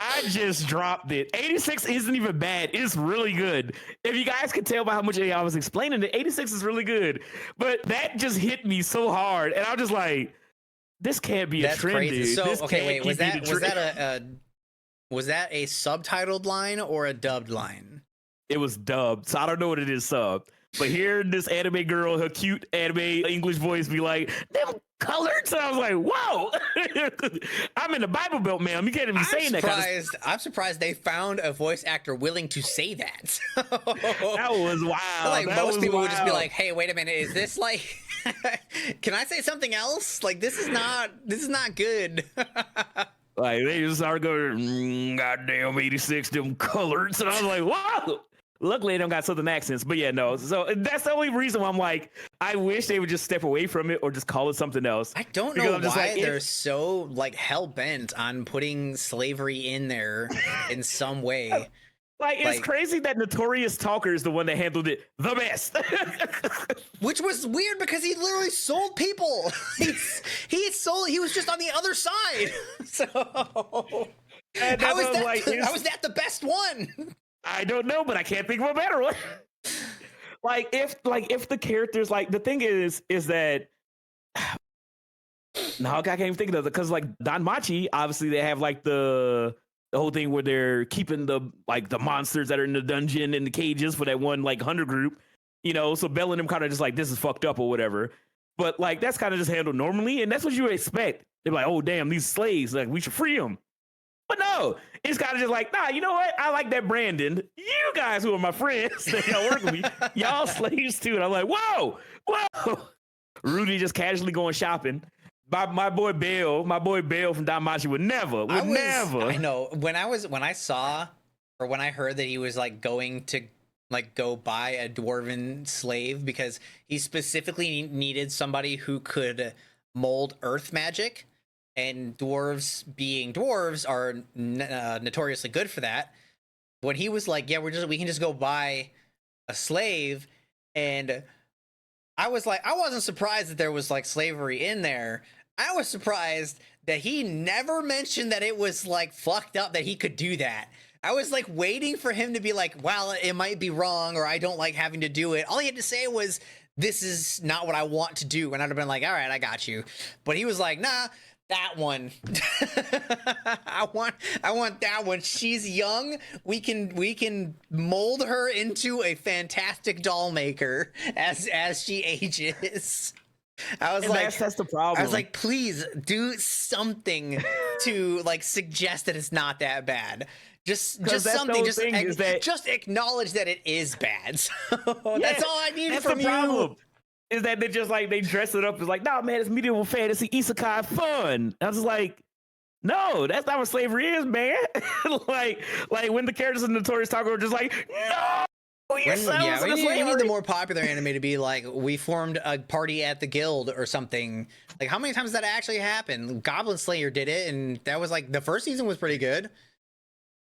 I just dropped it. 86 isn't even bad. It's really good. If you guys could tell by how much I was explaining it, 86 is really good. But that just hit me so hard. And I was just like, this can't be a trend, crazy. Dude. So, this okay, wait, was that a a subtitled line or a dubbed line? It was dubbed. So I don't know what it is subbed. But hearing this anime girl, her cute anime English voice be like, them colored. So I was like, whoa. I'm in the Bible Belt, ma'am. You can't even be saying that. I'm surprised they found a voice actor willing to say that. That was wild. Like most people would just be like, hey, wait a minute. Is this like, can I say something else? Like, this is not good. Like, they just started going, goddamn 86, them coloreds. And I was like, wow. Luckily, they don't got Southern accents, but yeah, no. So that's the only reason why I'm like, I wish they would just step away from it or just call it something else. I don't know why they're so like hell bent on putting slavery in there in some way. Like, it's crazy that Notorious Talker is the one that handled it the best. Which was weird because he literally sold people. He was just on the other side. So how is that the best one? I don't know, but I can't think of a better one. if the characters, like, the thing is that no, I can't even think of it, because like Don Machi, obviously they have like the the whole thing where they're keeping the monsters that are in the dungeon in the cages for that one like hunter group, you know. So Bell and them kind of just like, this is fucked up or whatever. But like that's kind of just handled normally, and that's what you would expect. They're like, oh damn, these slaves, like we should free them. But no, it's kind of just like, nah, you know what? I like that Brandon. You guys who are my friends that y'all work with me, y'all slaves too. And I'm like, whoa. Rudy just casually going shopping. My boy Bale from Damachi would never. I know when I saw or when I heard that he was like going to like go buy a dwarven slave because he specifically needed somebody who could mold earth magic, and dwarves being dwarves are notoriously good for that. When he was like, yeah, we can just go buy a slave, and I was like, I wasn't surprised that there was like slavery in there. I was surprised that he never mentioned that it was like fucked up that he could do that. I was like waiting for him to be like, well, it might be wrong, or I don't like having to do it. All he had to say was, this is not what I want to do. And I'd have been like, all right, I got you. But he was like, nah, that one. I want that one. She's young. We can mold her into a fantastic doll maker as she ages. I was like, that's the problem. I was like, please do something to like suggest that it's not that bad. Just something. Just acknowledge that it is bad. So that's all I need from you. Is that they dress it up as like, nah, man, it's medieval fantasy isekai fun. I was like, no, that's not what slavery is, man. like when the characters in Notorious Taco are just like, no. We need the more popular anime to be like, we formed a party at the guild or something. Like, how many times did that actually happen? Goblin Slayer did it, and that was like the first season was pretty good.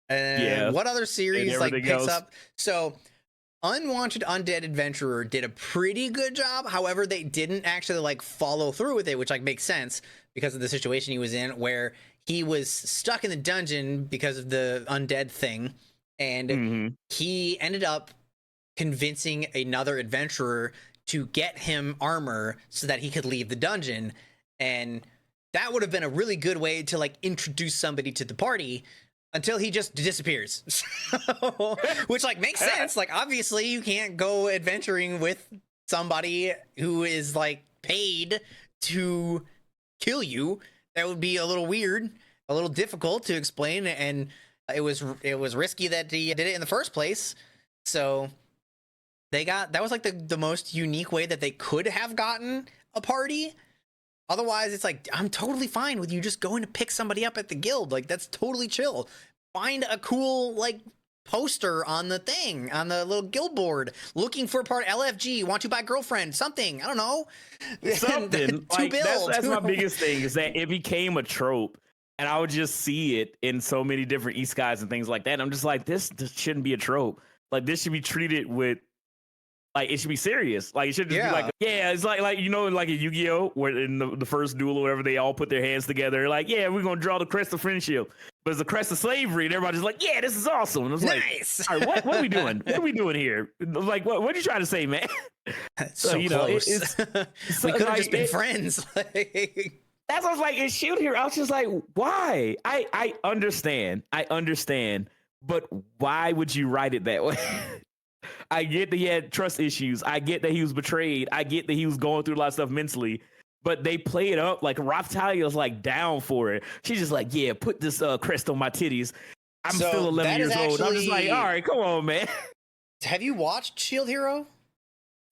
And what other series like picks up? So Unwanted Undead Adventurer did a pretty good job. However, they didn't actually like follow through with it, which like makes sense because of the situation he was in, where he was stuck in the dungeon because of the undead thing, and he ended up convincing another adventurer to get him armor so that he could leave the dungeon. And that would have been a really good way to like introduce somebody to the party until he just disappears. Which like makes sense. Like obviously you can't go adventuring with somebody who is like paid to kill you. That would be a little weird, a little difficult to explain, and it was risky that he did it in the first place. So that was like the most unique way that they could have gotten a party. Otherwise, it's like, I'm totally fine with you just going to pick somebody up at the guild. Like, that's totally chill. Find a cool, like, poster on the thing, on the little guild board, looking for part LFG, want to buy girlfriend, something. I don't know. Something. Like, that's my biggest thing, is that it became a trope. And I would just see it in so many different isekais and things like that. And I'm just like, this shouldn't be a trope. Like, this should be treated with, like, it should be serious. Like, it should just be like, it's like, you know, like a Yu-Gi-Oh! Where in the first duel or whatever, they all put their hands together. Like, yeah, we're going to draw the crest of friendship. But it's the crest of slavery. And everybody's like, yeah, this is awesome. And it's nice. Like, all right, what are we doing? What are we doing here? Like, what are you trying to say, man? So you close. Know, we could have just been friends. That's what I was like, in Shield Hero, I was just like, why? I understand. But why would you write it that way? I get that he had trust issues. I get that he was betrayed. I get that he was going through a lot of stuff mentally. But they play it up like Raphtalia's like down for it. She's just like, yeah, put this crest on my titties. I'm still 11 years old. I'm just like, all right, come on, man. Have you watched Shield Hero?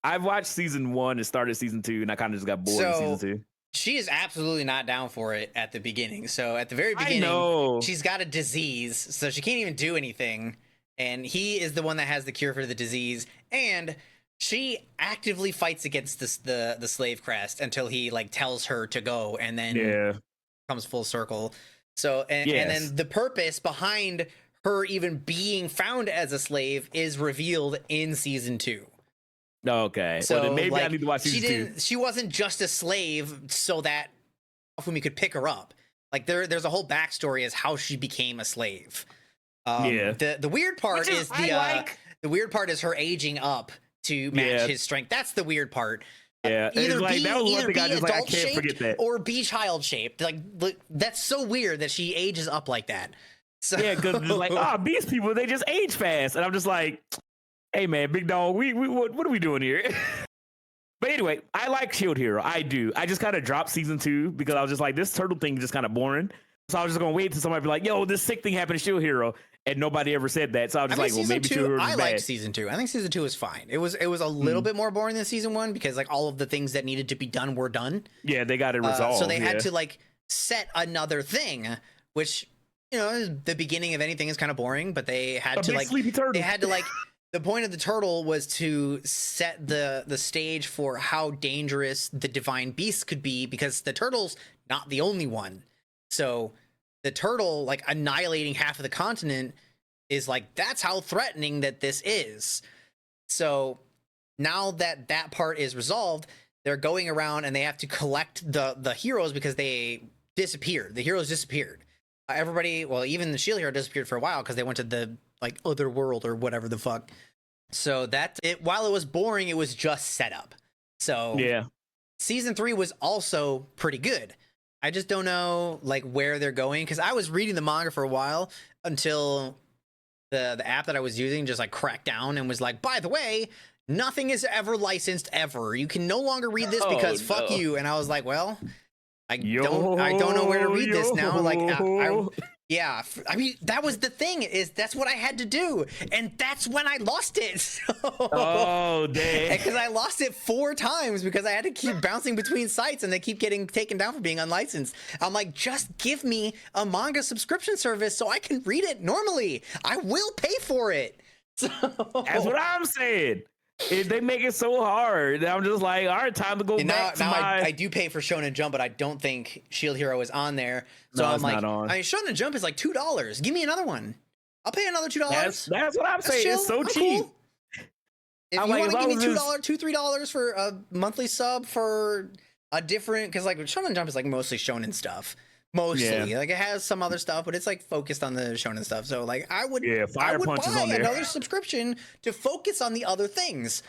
I've watched season 1 and started season 2, and I kind of just got bored in season 2. She is absolutely not down for it at the beginning. So at the very beginning, she's got a disease, so she can't even do anything. And he is the one that has the cure for the disease. And she actively fights against the slave crest until he like tells her to go, and then comes full circle. So and then the purpose behind her even being found as a slave is revealed in season 2. Okay. So well, then maybe I need to watch season 2. She wasn't just a slave so that Fumi could pick her up. Like there's a whole backstory as how she became a slave. The weird part is the weird part is her aging up to match his strength. That's the weird part. Yeah, either like, be adult shaped or be child shaped. Like that's so weird that she ages up like that. So Yeah, because just like, Beast people, they just age fast. And I'm just like, hey man, big dog, we what are we doing here? But anyway, I like Shield Hero. I do. I just kind of dropped season 2 because I was just like, this turtle thing is just kind of boring. So I was just gonna wait till somebody be like, yo, this sick thing happened to Shield Hero. And nobody ever said that. So I was just well, maybe Shield Hero is bad. liked season 2. I think season 2 was fine. It was a little bit more boring than season 1 because like all of the things that needed to be done were done. Yeah, they got it resolved. So they had to like set another thing, which the beginning of anything is kind of boring, but they had to like sleepy turtle. They had to like the point of the turtle was to set the stage for how dangerous the divine beast could be because the turtle's not the only one. So the turtle like annihilating half of the continent is like that's how threatening that this is. So now that that part is resolved, they're going around and they have to collect the heroes because they disappeared. The heroes disappeared. Everybody, well, even the Shield Hero disappeared for a while because they went to the like other world or whatever the fuck. So that it while it was boring, it was just set up. So yeah, season 3 was also pretty good. I just don't know like where they're going because I was reading the manga for a while until the app that I was using just like cracked down and was like, by the way, nothing is ever licensed ever. You can no longer read this because fuck you. And I was like, well, I don't know where to read this now. Like, yeah, I mean, that was the thing is that's what I had to do. And that's when I lost it. So, oh, dang. Because I lost it 4 times because I had to keep bouncing between sites and they keep getting taken down for being unlicensed. I'm like, just give me a manga subscription service so I can read it normally. I will pay for it. So, that's what I'm saying. They make it so hard. I'm just like, all right, time to go back to my... I do pay for Shonen Jump, but I don't think Shield Hero is on there. So no, I'm like, not on. I mean, Shonen Jump is like $2. Give me another one. I'll pay another $2. That's what I'm saying. It's so cheap. Cool. If you want to give me $2, $3 for a monthly sub for a different, because like Shonen Jump is like mostly shonen stuff. Mostly, like it has some other stuff, but it's like focused on the shonen stuff. So like I would buy another subscription to focus on the other things.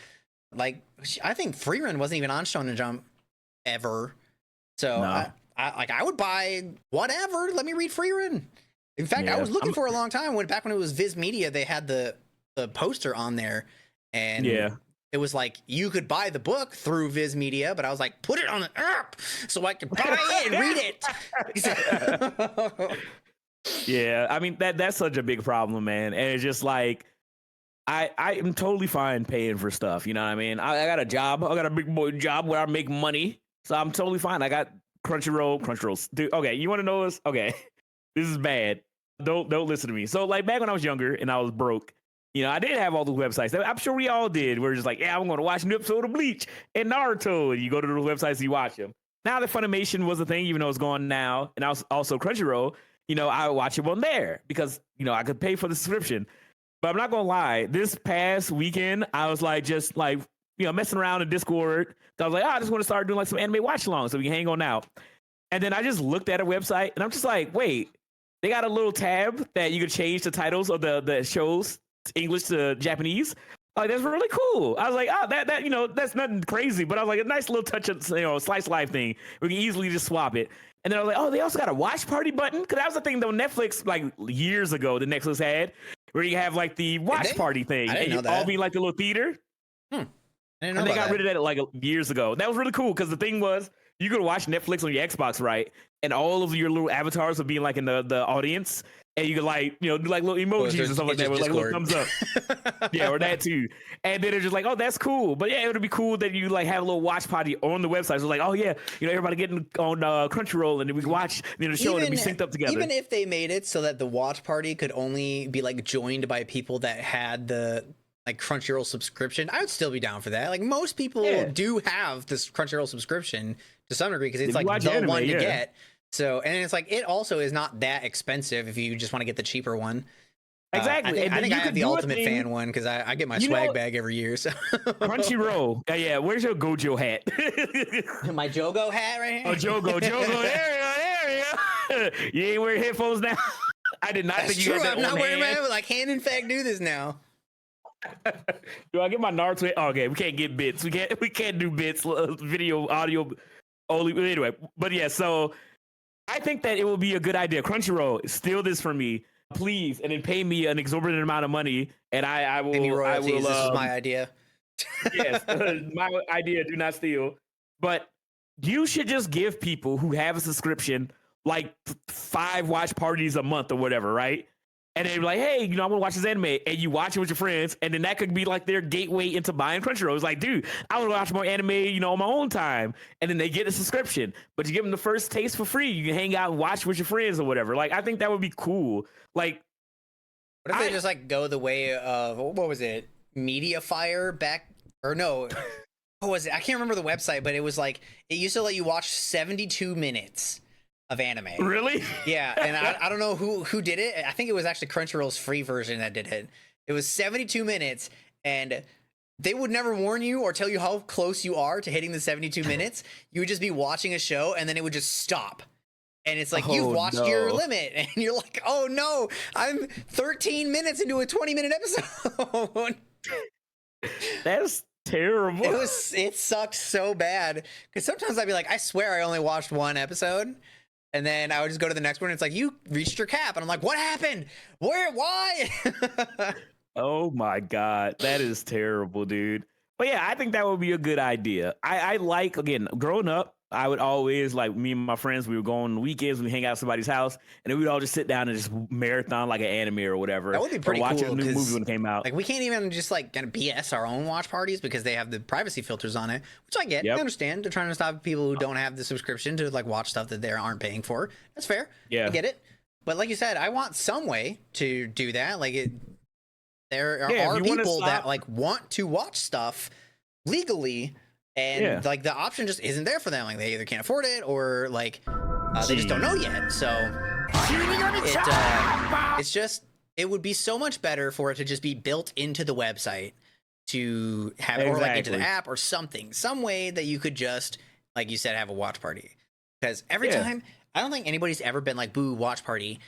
Like I think Free Run wasn't even on Shonen Jump ever. So I would buy whatever. Let me read Free Run. In fact, I was looking for a long time back when it was Viz Media. They had the poster on there, and it was like you could buy the book through Viz Media, but I was like, put it on the app so I can buy it and read it. Yeah, I mean that's such a big problem, man. And it's just like I am totally fine paying for stuff. You know what I mean? I got a job. I got a big boy job where I make money, so I'm totally fine. I got Crunchyroll. Dude, okay, you want to know this? Okay, this is bad. Don't listen to me. So like back when I was younger and I was broke. You know, I did have all those websites. I'm sure we all did. We're just like, yeah, I'm going to watch an episode of Bleach and Naruto. And you go to those websites and you watch them. Now that Funimation was a thing, even though it's gone now, and also Crunchyroll, you know, I watch it on there because, you know, I could pay for the subscription. But I'm not going to lie. This past weekend, I was like, just like, you know, messing around in Discord. I was like, I just want to start doing like some anime watch along so we can hang on out. And then I just looked at a website and I'm just like, wait, they got a little tab that you could change the titles of the shows. English to Japanese. Like that's really cool. I was like, oh, that you know, that's nothing crazy, but I was like a nice little touch of slice life thing. We can easily just swap it. And then I was like, oh, they also got a watch party button because that was the thing though Netflix like years ago the Netflix had where you have like the watch party thing and you all be like the little theater. I didn't know and they got rid of that like years ago. That was really cool because the thing was you could watch Netflix on your Xbox, right? And all of your little avatars would be like in the audience. And you could like, you know, do like little emojis and stuff like that with like little thumbs up. Yeah, or that too. And then it's just like, oh, that's cool. But yeah, it would be cool that you like have a little watch party on the website. So like, oh yeah, you know, everybody getting on Crunchyroll and then we can watch the show and be synced up together. Even if they made it so that the watch party could only be like joined by people that had the like Crunchyroll subscription, I would still be down for that. Like most people do have this Crunchyroll subscription to some degree because it's like the one to get. So, and it's like, it also is not that expensive if you just want to get the cheaper one. Exactly. I think I have the Ultimate Fan one because I get my swag bag every year. So. Crunchyroll. Yeah. Where's your Gojo hat? My Jogo hat right here. Oh, Jogo. There you go. You ain't wearing headphones now? I did not think you had that on hand. I'm not wearing my like hand in fact do this now. Do I get my Naruto? Oh, okay, we can't get bits. We can't do bits, video, audio only. Anyway, but yeah, so I think that it will be a good idea. Crunchyroll, steal this from me. please, and then pay me an exorbitant amount of money, and I will. Any royalties? I will, This is my idea. Yes, my idea. Do not steal. But you should just give people who have a subscription like 5 watch parties a month or whatever, right? And they're like, hey, you know, I want to watch this anime, and you watch it with your friends, and then that could be like their gateway into buying Crunchyroll. It's like, dude, I want to watch more anime, you know, on my own time, and then they get a subscription, but you give them the first taste for free. You can hang out and watch with your friends or whatever. Like, I think that would be cool. Like, what if they just like go the way of what was it, Mediafire back or no? What was it? I can't remember the website, but it was like it used to let you watch 72 minutes of anime. Really? Yeah, and I don't know who did it. I think it was actually Crunchyroll's free version that did it. It was 72 minutes, and they would never warn you or tell you how close you are to hitting the 72 minutes. You would just be watching a show, and then it would just stop. And it's like, you've watched your limit, and you're like, oh no, I'm 13 minutes into a 20-minute episode. That's terrible. It sucked so bad, because sometimes I'd be like, I swear I only watched one episode. And then I would just go to the next one. And it's like, you reached your cap. And I'm like, what happened? Why? Oh my God. That is terrible, dude. But yeah, I think that would be a good idea. I like, again, growing up, I would always, like, me and my friends, we would go on the weekends, we hang out at somebody's house, and then we'd all just sit down and just marathon like an anime or whatever. That would be pretty watch cool. A new movie when it came out. Like, we can't even just like kind of BS our own watch parties because they have the privacy filters on it, which I get. I understand. They're trying to stop people who don't have the subscription to like watch stuff that they aren't paying for. That's fair. Yeah, I get it. But like you said, I want some way to do that. Like, there are people that like want to watch stuff legally. And like the option just isn't there for them. Like, they either can't afford it or like they just don't know yet. So it's just, it would be so much better for it to just be built into the website to have or like into the app or something, some way that you could just, like you said, have a watch party. Because every time, I don't think anybody's ever been like, boo, watch party.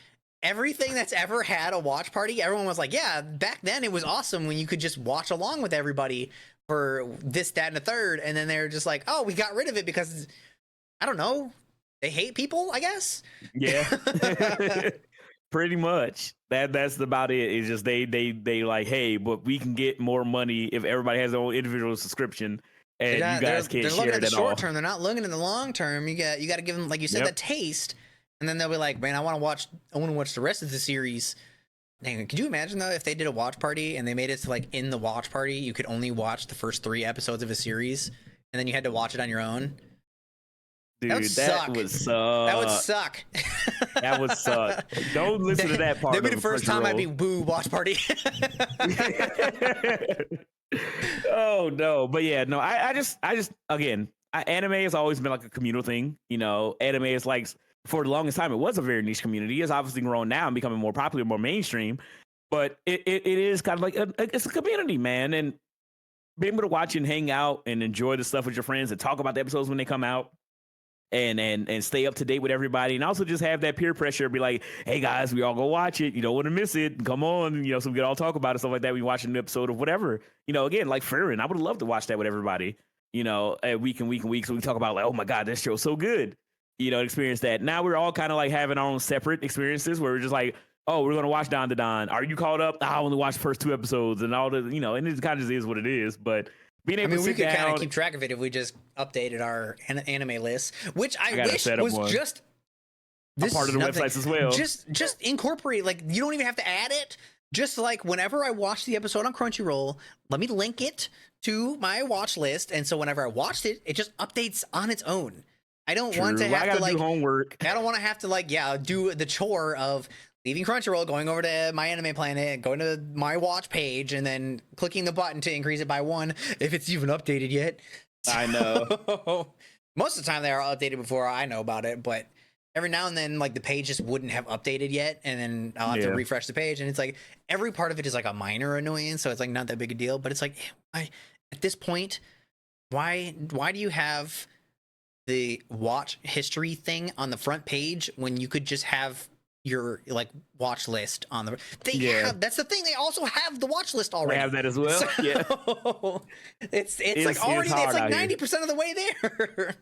Everything that's ever had a watch party, everyone was like, yeah, back then it was awesome when you could just watch along with everybody for this, that, and the third. And then they're just like, oh, we got rid of it because, I don't know, they hate people, I guess. Yeah. Pretty much. That's about it. It's just they like, hey, but we can get more money if everybody has their own individual subscription, and you guys can't share it at all. They're looking at the short term. They're not looking at the long term. You got to give them, like you said, that taste. And then they'll be like, man, I want to watch the rest of the series. Dang, could you imagine though if they did a watch party and they made it to like in the watch party you could only watch the first 3 episodes of a series and then you had to watch it on your own? Dude, that would suck. That would suck. That would suck. Don't listen to that part. That'd be the first time I'd be boo watch party. Oh no, but yeah, no. I just again, anime has always been like a communal thing. You know, anime is like, for the longest time, it was a very niche community. It's obviously grown now and becoming more popular, more mainstream. But it is kind of like it's a community, man. And being able to watch and hang out and enjoy the stuff with your friends and talk about the episodes when they come out, and stay up to date with everybody, and also just have that peer pressure, be like, hey guys, we all go watch it. You don't want to miss it. Come on, you know, so we can all talk about it, stuff like that. We watch an episode of whatever. You know, again, like Farron, I would love to watch that with everybody. You know, week and week and week, so we talk about like, oh my god, this show's so good. You know, experience that. Now we're all kind of like having our own separate experiences where we're just like, oh, we're gonna watch Don to Don. Are you caught up? I only watched the first 2 episodes and all the, you know, and it kind of just is what it is. But being able to sit down, we could kind of keep track of it if we just updated our anime list, which I wish was just this part of the websites as well. Just incorporate, like, you don't even have to add it. Just like whenever I watch the episode on Crunchyroll, let me link it to my watch list, and so whenever I watched it, it just updates on its own. I don't want to have to like do homework. I don't want to have to like do the chore of leaving Crunchyroll, going over to My Anime Planet, going to my watch page, and then clicking the button to increase it by 1 if it's even updated yet. I know. Most of the time they are updated before I know about it, but every now and then like the page just wouldn't have updated yet, and then I'll have to refresh the page, and it's like every part of it is like a minor annoyance, so it's like not that big a deal. But it's like, at this point, why do you have the watch history thing on the front page when you could just have your like watch list on the that's the thing, they also have the watch list already. They have that as well. So, it's like already it's like 90% of the way there.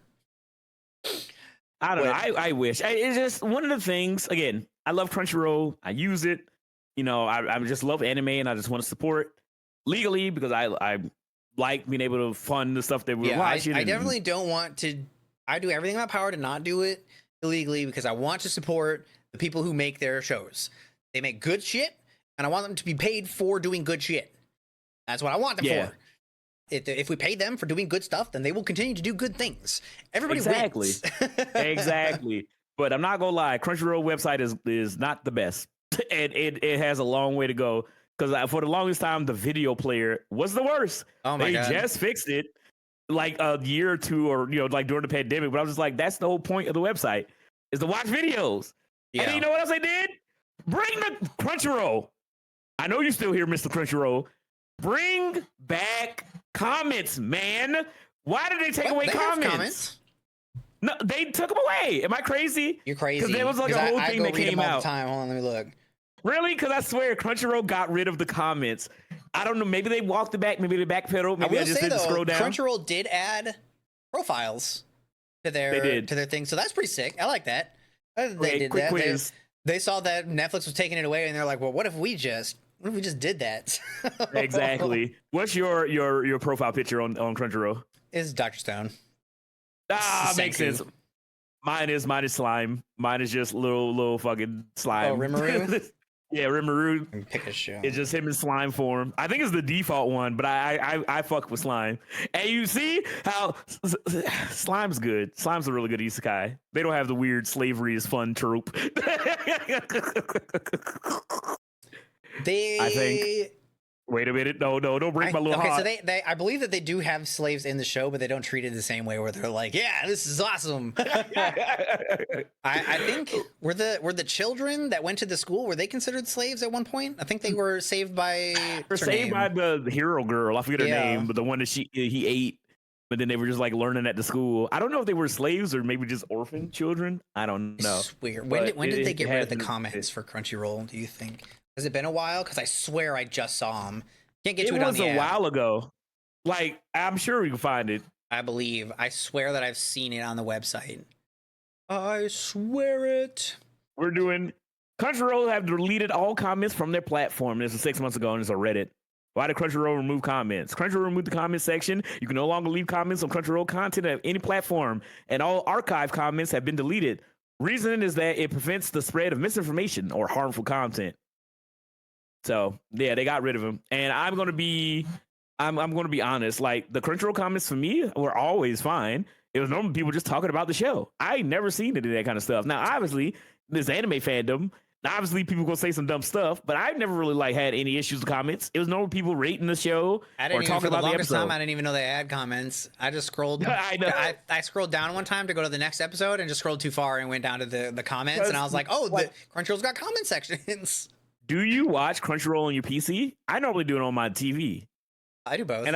I don't know. I wish. It's just one of the things, again, I love Crunchyroll. I use it. You know, I just love anime, and I just want to support legally because I like being able to fund the stuff that we're watching. I definitely don't want to. I do everything in my power to not do it illegally because I want to support the people who make their shows. They make good shit, and I want them to be paid for doing good shit. That's what I want them for. If we pay them for doing good stuff, then they will continue to do good things. Everybody wins. Exactly. But I'm not gonna lie, Crunchyroll website is not the best, and it has a long way to go. Because for the longest time, the video player was the worst. Oh my God. They just fixed it like a year or two, or like during the pandemic. But I was just like, that's the whole point of the website is to watch videos. Yeah. And you know what else they did? Bring the Crunchyroll. I know you're still here, Mr. Crunchyroll. Bring back comments, man. Why did they take away comments? No, they took them away. Am I crazy? You're crazy. Because there was like a whole thing that came out. Hold on, let me look. Really? Because I swear Crunchyroll got rid of the comments. I don't know. Maybe they walked it back. Maybe they backpedaled. Maybe I just didn't scroll down. Crunchyroll did add profiles to their thing, so that's pretty sick. I like that. They did that. Quiz. They saw that Netflix was taking it away, and they're like, "Well, what if we just did that?" Exactly. What's your profile picture on Crunchyroll? Is Dr. Stone. Makes sense. Mine is slime. Mine is just little fucking slime. Oh, Rimuru? Yeah, Rimuru. Pick a show. It's just him in slime form. I think it's the default one, but I fuck with slime. And you see how slime's good. Slime's a really good isekai. They don't have the weird slavery is fun trope. I think. Wait a minute. No, don't break my little heart. So they I believe that they do have slaves in the show, but they don't treat it the same way where they're like, yeah, this is awesome. I think were the children that went to the school, were they considered slaves at one point? I think they were saved by the hero girl. I forget her name, but the one that he ate, but then they were just like learning at the school. I don't know if they were slaves or maybe just orphan children. I don't know. It's weird. When did they get rid of the comments for Crunchyroll, do you think? Has it been a while? Because I swear I just saw them. Can't get to it on the app. It was a while ago. Like, I'm sure we can find it. I swear that I've seen it on the website. I swear it. Crunchyroll have deleted all comments from their platform. This was 6 months ago, and it's a Reddit. Why did Crunchyroll remove comments? Crunchyroll removed the comment section. You can no longer leave comments on Crunchyroll content at any platform, and all archive comments have been deleted. Reason is that it prevents the spread of misinformation or harmful content. So yeah, they got rid of him, and I'm gonna be honest. Like the Crunchyroll comments for me were always fine. It was normal people just talking about the show. I never seen any of that kind of stuff. Now, obviously, this anime fandom. Obviously, people gonna say some dumb stuff, but I've never really had any issues with comments. It was normal people rating the show or talking about the episode. Time, I didn't even know they had comments. I just scrolled. I know. I scrolled down one time to go to the next episode and just scrolled too far and went down to the comments, and I was like, oh, the Crunchyroll's got comment sections. Do you watch Crunchyroll on your PC? I normally do it on my TV. I do both.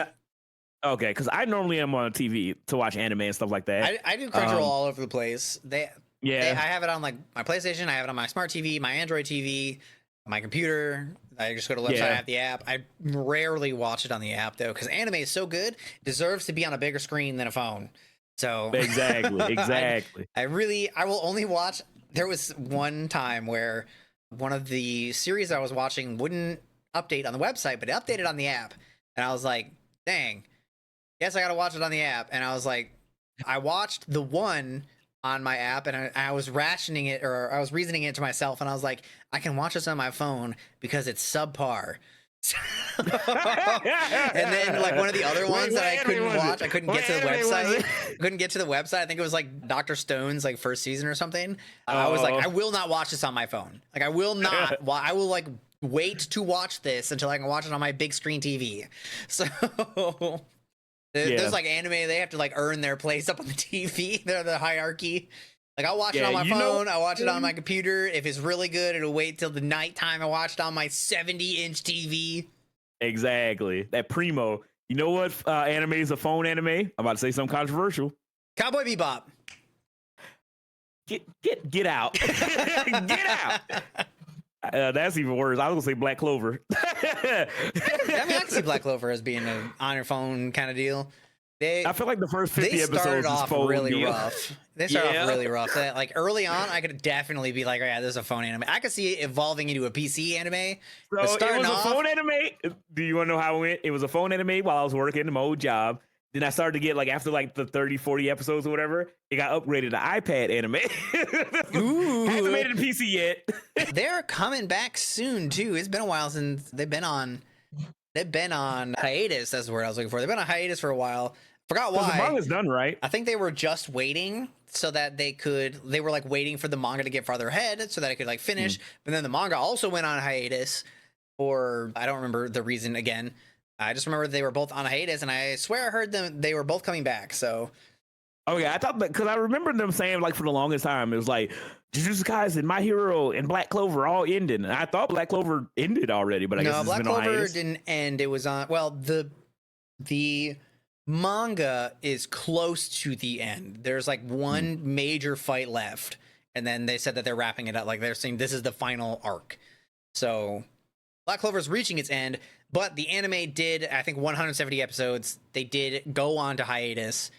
Okay, because I normally am on TV to watch anime and stuff like that. I do Crunchyroll all over the place. I have it on like my PlayStation. I have it on my smart TV, my Android TV, my computer. I just go to the website, I have the app. I rarely watch it on the app though, because anime is so good, it deserves to be on a bigger screen than a phone. So exactly. I will only watch. There was one time where one of the series I was watching wouldn't update on the website, but it updated on the app. And I was like, dang, guess I gotta watch it on the app. And I was like, I watched the one on my app, and I was rationing it, or I was reasoning it to myself, and I was like, I can watch this on my phone because it's subpar. And then like one of the other ones that I couldn't watch, I couldn't get to the website. I think it was like Dr. Stone's like first season or something. I was like, I will not watch this on my phone. Like I will not. I will like wait to watch this until I can watch it on my big screen TV. So there's like anime, they have to like earn their place up on the TV. They're the hierarchy. Like I'll watch it on my phone, I'll watch it on my computer. If it's really good, it'll wait till the nighttime. I watch it on my 70-inch TV. Exactly. That primo. You know what anime is a phone anime? I'm about to say something controversial. Cowboy Bebop. Get out. Get out. That's even worse. I was gonna say Black Clover. I mean, I can see Black Clover as being an on your phone kind of deal. I feel like the first 50 they started episodes off is phone really deal. rough. They started off really rough. Like early on, I could definitely be like, oh yeah, this is a phone anime. I could see it evolving into a PC anime. So it was a phone anime. Do you want to know how it went? It was a phone anime while I was working my old job. Then I started to get like after like the 30, 40 episodes or whatever, it got upgraded to iPad anime. Ooh. Hasn't made it to PC yet. They're coming back soon too. It's been a while since they've been on hiatus. That's the word I was looking for. They've been on hiatus for a while. Forgot why. The manga's done, right? I think they were just waiting so that they were like waiting for the manga to get farther ahead so that it could like finish. But then the manga also went on hiatus, or I don't remember the reason again. I just remember they were both on hiatus, and I swear I heard they were both coming back. So, okay, I thought that because I remember them saying like for the longest time it was like Jujutsu Kaisen, My Hero, and Black Clover all ended, and I thought Black Clover ended already, but I guess it's Black been on Clover hiatus. didn't end. It was on. Well, the manga is close to the end. There's like one major fight left, and then they said that they're wrapping it up. Like they're saying this is the final arc. So Black Clover is reaching its end, but the anime did, I think, 170 episodes. They did go on to hiatus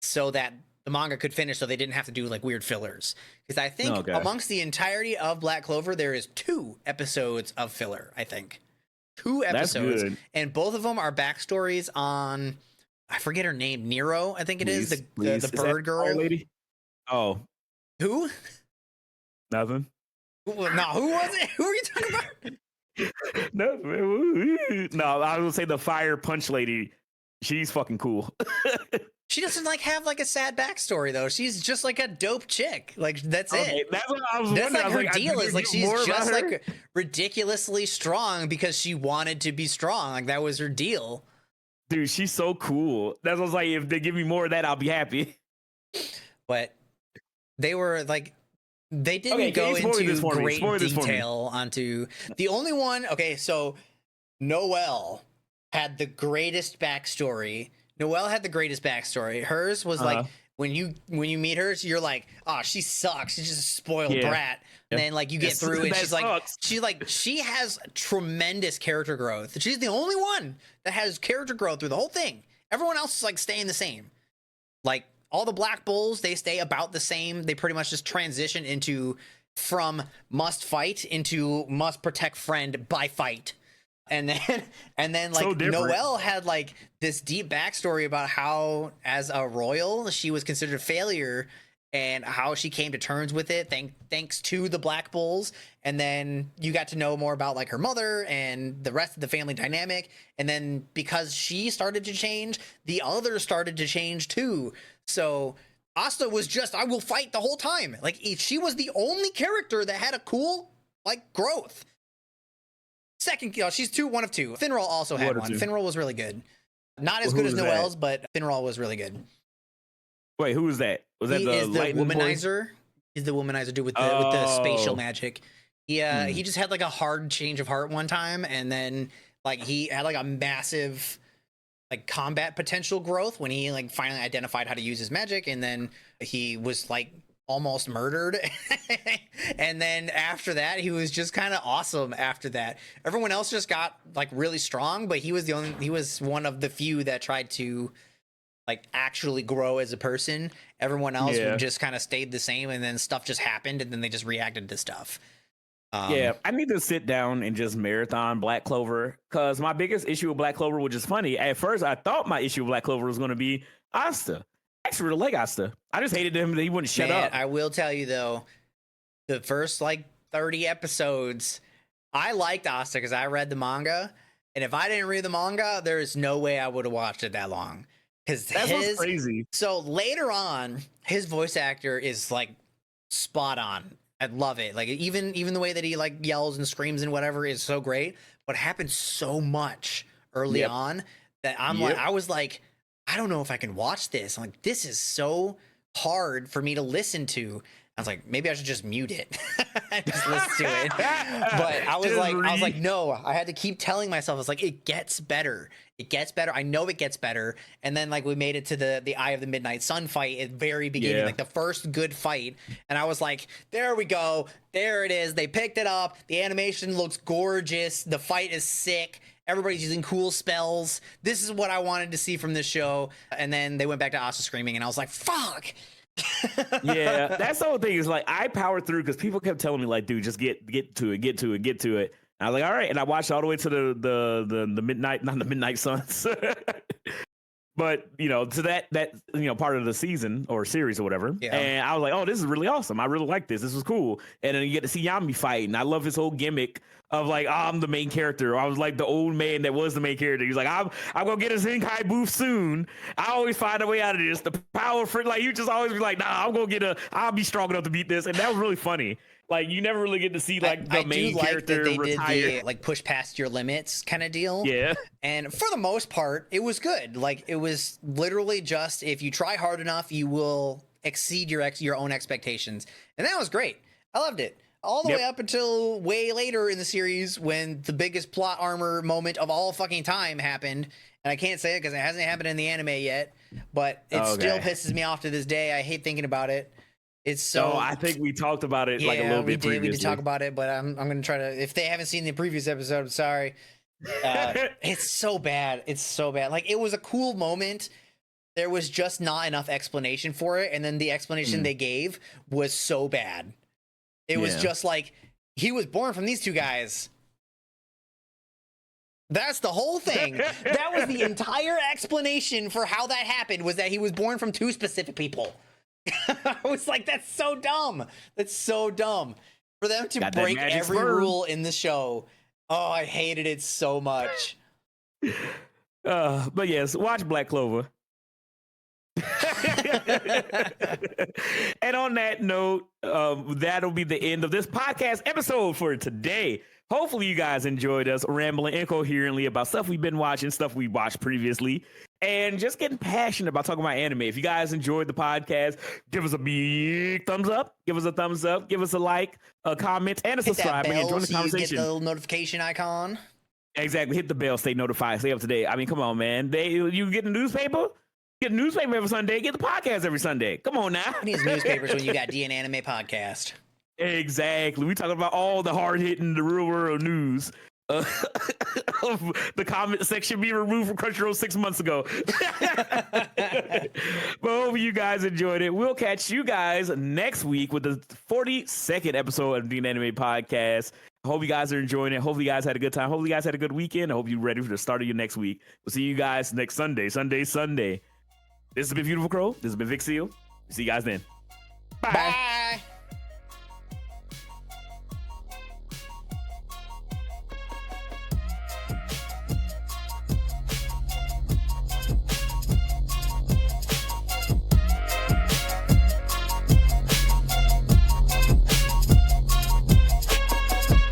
so that the manga could finish, so they didn't have to do like weird fillers. Because I think amongst the entirety of Black Clover, there is 2 episodes of filler. I think 2 episodes, and both of them are backstories on, I forget her name, Nero, I think it is the bird girl lady. Oh, who? Nothing. No, who was it? Who are you talking about? No, I was gonna say the fire punch lady. She's fucking cool. She doesn't like have like a sad backstory though. She's just like a dope chick. Like that's it. That's what I was That's wondering. like her deal is like she's just her? like ridiculously strong because she wanted to be strong. Like that was her deal. Dude, she's so cool. That's what I was like. If they give me more of that, I'll be happy. But they were like, they didn't go into great detail onto the only one. Okay, so Noelle had the greatest backstory. Hers was like when you meet her, you're like, oh, she sucks. She's just a spoiled brat. And then like you get through it, she has tremendous character growth. She's the only one that has character growth through the whole thing. Everyone else is like staying the same. Like all the Black Bulls, they stay about the same. They pretty much just transition from must fight into must protect friend by fight. And then like so Noelle had like this deep backstory about how as a royal she was considered a failure and how she came to terms with it thanks to the Black Bulls. And then you got to know more about like her mother and the rest of the family dynamic. And then because she started to change, the others started to change too. So Asta was just, I will fight the whole time. Like she was the only character that had a cool like growth. Second, she's one of two. Finral also had one. Finral was really good. Not as good as Noelle's, but Finral was really good. Wait, who was that? Was that the womanizer? He's the womanizer dude with the spatial magic. He just had like a hard change of heart one time, and then like he had like a massive like combat potential growth when he like finally identified how to use his magic, and then he was like almost murdered. And then after that he was just kind of awesome. After that everyone else just got like really strong, but he was one of the few that tried to like actually grow as a person. Everyone else just kind of stayed the same, and then stuff just happened, and then they just reacted to stuff. I need to sit down and just marathon Black Clover, because my biggest issue with Black Clover, which is funny, at first I thought my issue with Black Clover was going to be Asta. I actually really like Asta. I just hated him that he wouldn't shut up. I will tell you though, the first like 30 episodes, I liked Asta because I read the manga, and if I didn't read the manga, there is no way I would have watched it that long. Because that's crazy. So later on, his voice actor is like spot on. I love it. Like even the way that he like yells and screams and whatever is so great. But it happens so much early on that I was like, I don't know if I can watch this. I'm like, this is so hard for me to listen to. I was like, maybe I should just mute it. Just listen to it. But I was like, no, I had to keep telling myself, I was like, it gets better. It gets better. I know it gets better. And then like we made it to the Eye of the Midnight Sun fight at the very beginning, like the first good fight. And I was like, there we go. There it is. They picked it up. The animation looks gorgeous. The fight is sick. Everybody's using cool spells. This is what I wanted to see from this show. And then they went back to Asa screaming, and I was like, fuck. Yeah, that's the whole thing. Is like I powered through because people kept telling me like, dude, just get to it. And I was like, all right. And I watched all the way to the midnight, not the midnight suns. But to that part of the season or series or whatever, and I was like, oh, this is really awesome. I really like this. This was cool. And then you get to see Yami fight, and I love his whole gimmick of like, oh, I'm the main character. I was like the old man that was the main character. He's like, I'm gonna get a Zenkai booth soon. I always find a way out of this. The power for like you just always be like, nah, I'll be strong enough to beat this, and that was really funny. Like you never really get to see like the main character retire. Did the like push past your limits kind of deal. Yeah. And for the most part, it was good. Like it was literally just if you try hard enough, you will exceed your own expectations. And that was great. I loved it. All the way up until way later in the series when the biggest plot armor moment of all fucking time happened. And I can't say it because it hasn't happened in the anime yet, but it still pisses me off to this day. I hate thinking about it. It's so. I think we talked about it like a little bit previously. We did talk about it, but I'm gonna try to. If they haven't seen the previous episode, I'm sorry. It's so bad. It's so bad. Like it was a cool moment. There was just not enough explanation for it, and then the explanation they gave was so bad. It was just like he was born from these two guys. That's the whole thing. That was the entire explanation for how that happened. Was that he was born from two specific people. I was like, that's so dumb. That's so dumb. For them to break every rule in the show. Oh, I hated it so much. But yes, watch Black Clover. And on that note, that'll be the end of this podcast episode for today. Hopefully you guys enjoyed us rambling incoherently about stuff we've been watching, stuff we watched previously, and just getting passionate about talking about anime. If you guys enjoyed the podcast, give us a big thumbs up, give us a thumbs up, give us a like, a comment, and a subscribe. And join the conversation. You get the little notification icon. Exactly. Hit the bell, stay notified, stay up to date. I mean, come on, man. You get the newspaper? Get a newspaper every Sunday. Get the podcast every Sunday. Come on now. Who needs newspapers when you got DNAnime podcast? Exactly. We talking about all the hard-hitting, the real world news. The comment section being removed from Crunchyroll 6 months ago. But hope you guys enjoyed it. We'll catch you guys next week with the 42nd episode of the DNAnime podcast. I hope you guys are enjoying it. Hopefully you guys had a good time. Hopefully you guys had a good weekend. I hope you're ready for the start of your next week. We'll see you guys next Sunday. This has been Beautiful Crow. This has been Vic Seal. See you guys then. Bye. Bye.